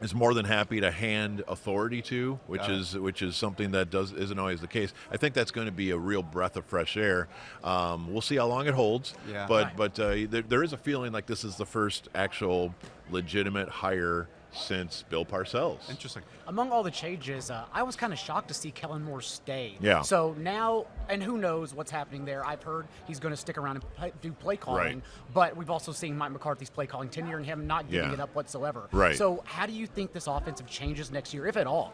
is more than happy to hand authority to, which is something that isn't always the case. I think that's going to be a real breath of fresh air. We'll see how long it holds, but there is a feeling like this is the first actual legitimate hire since Bill Parcells. Interesting. Among all the changes, I was kind of shocked to see Kellen Moore stay. Yeah. So now, and who knows what's happening there. I've heard he's going to stick around and do play calling, Right. but we've also seen Mike McCarthy's play calling tenure and him not giving Yeah. it up whatsoever. Right. So how do you think this offensive changes next year, if at all?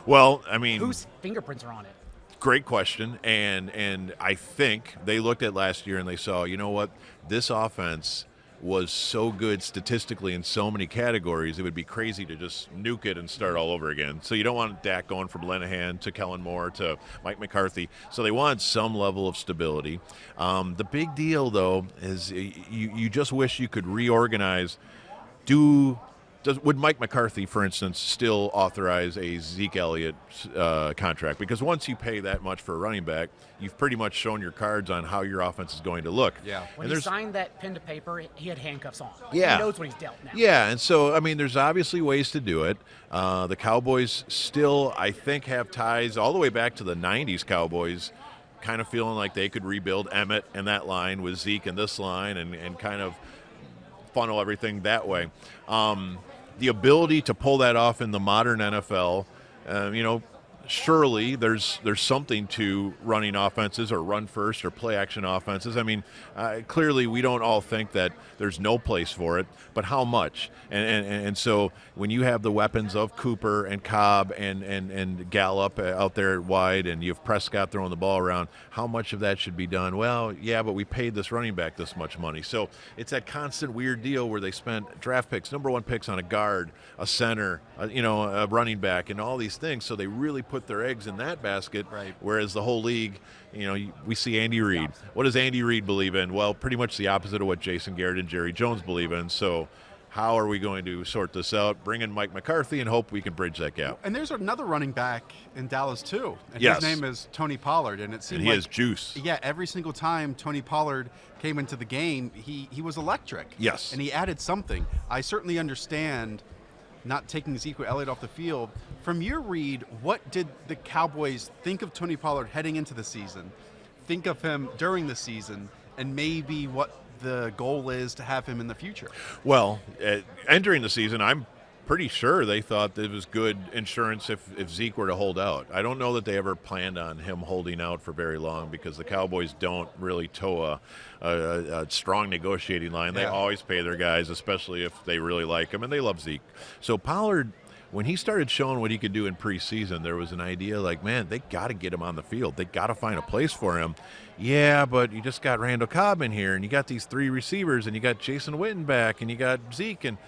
Well, I mean, Whose fingerprints are on it? great question, and I think they looked at last year and they saw, you know what, this offense was so good statistically in so many categories, it would be crazy to just nuke it and start all over again. So you don't want Dak going from Linehan to Kellen Moore to Mike McCarthy. So they wanted some level of stability. The big deal, though, is you just wish you could reorganize. Would Mike McCarthy, for instance, still authorize a Zeke Elliott contract? Because once you pay that much for a running back, you've pretty much shown your cards on how your offense is going to look. Yeah. When he signed that pen to paper, he had handcuffs on. Yeah. He knows what he's dealt now. Yeah, and so, I mean, there's obviously ways to do it. The Cowboys still, I think, have ties all the way back to the 90s Cowboys, kind of feeling like they could rebuild Emmett and that line with Zeke and this line and kind of funnel everything that way. The ability to pull that off in the modern NFL, surely there's something to running offenses or run first or play action offenses. I mean, clearly we don't all think that there's no place for it, but how much? And so when you have the weapons of Cooper and Cobb and Gallup out there wide, and you have Prescott throwing the ball around, how much of that should be done? Well, yeah, but we paid this running back this much money. So it's that constant weird deal where they spent draft picks, number one picks on a guard, a center, a running back, and all these things. So they really put their eggs in that basket, right. Whereas the whole league, we see Andy Reid. What does Andy Reid believe in? Well, pretty much the opposite of what Jason Garrett and Jerry Jones believe in. So how are we going to sort this out? Bring in Mike McCarthy and hope we can bridge that gap. And there's another running back in Dallas, too. And yes. His name is Tony Pollard. And it seemed he has juice. Yeah, every single time Tony Pollard came into the game, he was electric. Yes. And he added something. I certainly understand not taking Zeke Elliott off the field. From your read, what did the Cowboys think of Tony Pollard heading into the season, think of him during the season, and maybe what the goal is to have him in the future? Well, entering the season, I'm pretty sure they thought that it was good insurance if Zeke were to hold out. I don't know that they ever planned on him holding out for very long because the Cowboys don't really toe a strong negotiating line. They always pay their guys, especially if they really like him, and they love Zeke. So Pollard, when he started showing what he could do in preseason, there was an idea like, man, they got to get him on the field. They got to find a place for him. Yeah, but you just got Randall Cobb in here, and you got these three receivers, and you got Jason Witten back, and you got Zeke, and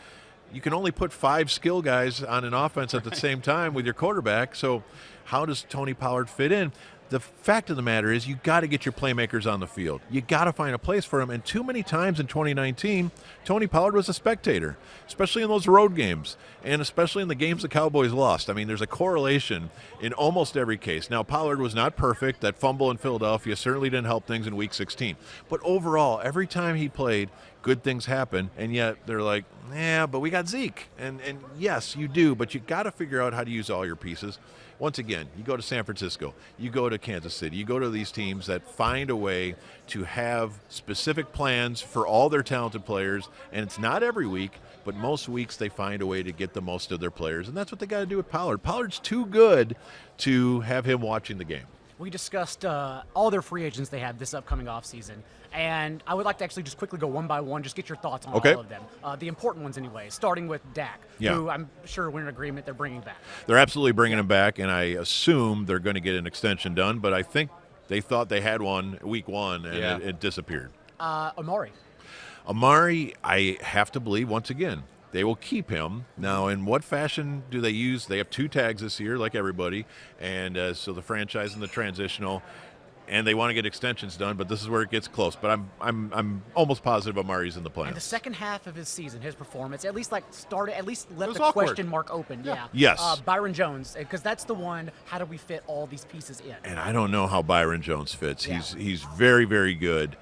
you can only put 5 skill guys on an offense at the same time with your quarterback. So how does Tony Pollard fit in? The fact of the matter is you got to get your playmakers on the field. You got to find a place for them. And too many times in 2019, Tony Pollard was a spectator, especially in those road games and especially in the games the Cowboys lost. I mean, there's a correlation in almost every case. Now, Pollard was not perfect. That fumble in Philadelphia certainly didn't help things in Week 16. But overall, every time he played, good things happen, and yet they're like, yeah, but we got Zeke. And yes, you do, but you got to figure out how to use all your pieces. Once again, you go to San Francisco, you go to Kansas City, you go to these teams that find a way to have specific plans for all their talented players, and it's not every week, but most weeks they find a way to get the most of their players, and that's what they got to do with Pollard. Pollard's too good to have him watching the game. We discussed all their free agents they have this upcoming offseason, and I would like to actually just quickly go one by one, just get your thoughts on all of them. The important ones anyway, starting with Dak, who I'm sure we're in agreement they're bringing back. They're absolutely bringing him back, and I assume they're going to get an extension done, but I think they thought they had one week 1, and it disappeared. Amari, I have to believe, once again, they will keep him. Now, in what fashion do they use? They have 2 tags this year, like everybody, and so the franchise and the transitional, and they want to get extensions done, but this is where it gets close. But I'm almost positive Amari's in the plans. and the second half of his season, his performance, at least left the awkward. question mark open. Yeah. Yes. Byron Jones, because that's the one. How do we fit all these pieces in? And I don't know how Byron Jones fits. Yeah. He's very, very good.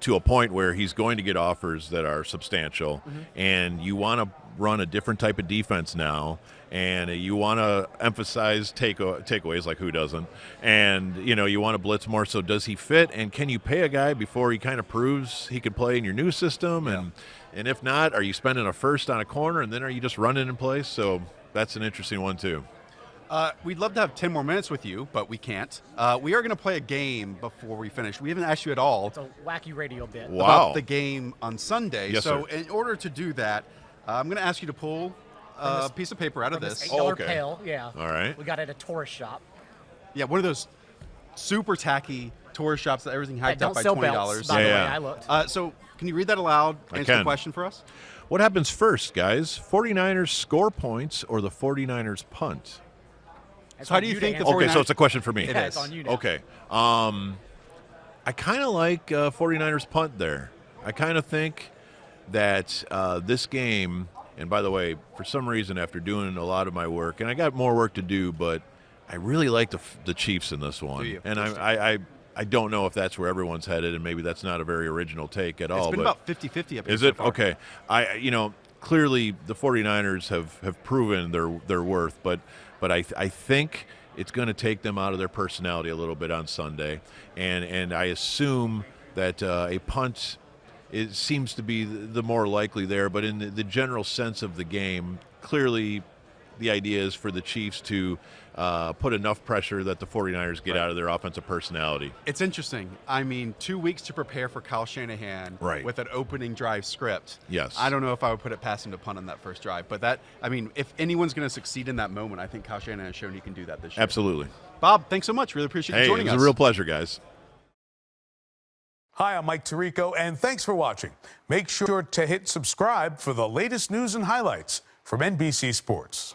to a point where he's going to get offers that are substantial, and you want to run a different type of defense now, and you want to emphasize takeaways, like who doesn't, and you want to blitz more. So does he fit, and can you pay a guy before he kind of proves he can play in your new system? And if not, are you spending a first on a corner, and then are you just running in place? So that's an interesting one too. We'd love to have 10 more minutes with you, but we can't. We are going to play a game before we finish. We haven't asked you at all It's a wacky radio bit. about the game on Sunday. Yes, so sir. in order to do that, I'm going to ask you to pull a piece of paper out of From this. $8 okay. pail, yeah. All right. We got it at a tourist shop. Yeah, one of those super tacky tourist shops that everything hyped Don't up by sell $20. belts, by the way. Yeah. I looked. So can you read that aloud? I Answer the can. question for us. What happens first, guys? 49ers score points or the 49ers punt? It's So how on do you to think the answer. Okay, 49ers so it's a question for me. It Yeah, is. it's on you now. Okay. I kind of like 49ers punt there. I kind of think that this game, and by the way, for some reason, after doing a lot of my work, and I got more work to do, but I really like the Chiefs in this one. Do you? And I don't know if that's where everyone's headed, and maybe that's not a very original take at all. It's been but about 50-50 up here is so it? far. Okay. Clearly the 49ers have proven their worth, but I think it's going to take them out of their personality a little bit on Sunday, and I assume that a punt seems to be the more likely there. But in the general sense of the game, clearly the idea is for the Chiefs to put enough pressure that the 49ers get out of their offensive personality. It's interesting. I mean, 2 weeks to prepare for Kyle Shanahan Right. with an opening drive script. Yes. I don't know if I would put it past him to punt on that first drive. But if anyone's going to succeed in that moment, I think Kyle Shanahan has shown he can do that this year. Absolutely. Bob, thanks so much. Really appreciate you Hey, it joining was us. a real pleasure, guys. Hi, I'm Mike Tirico, and thanks for watching. Make sure to hit subscribe for the latest news and highlights from NBC Sports.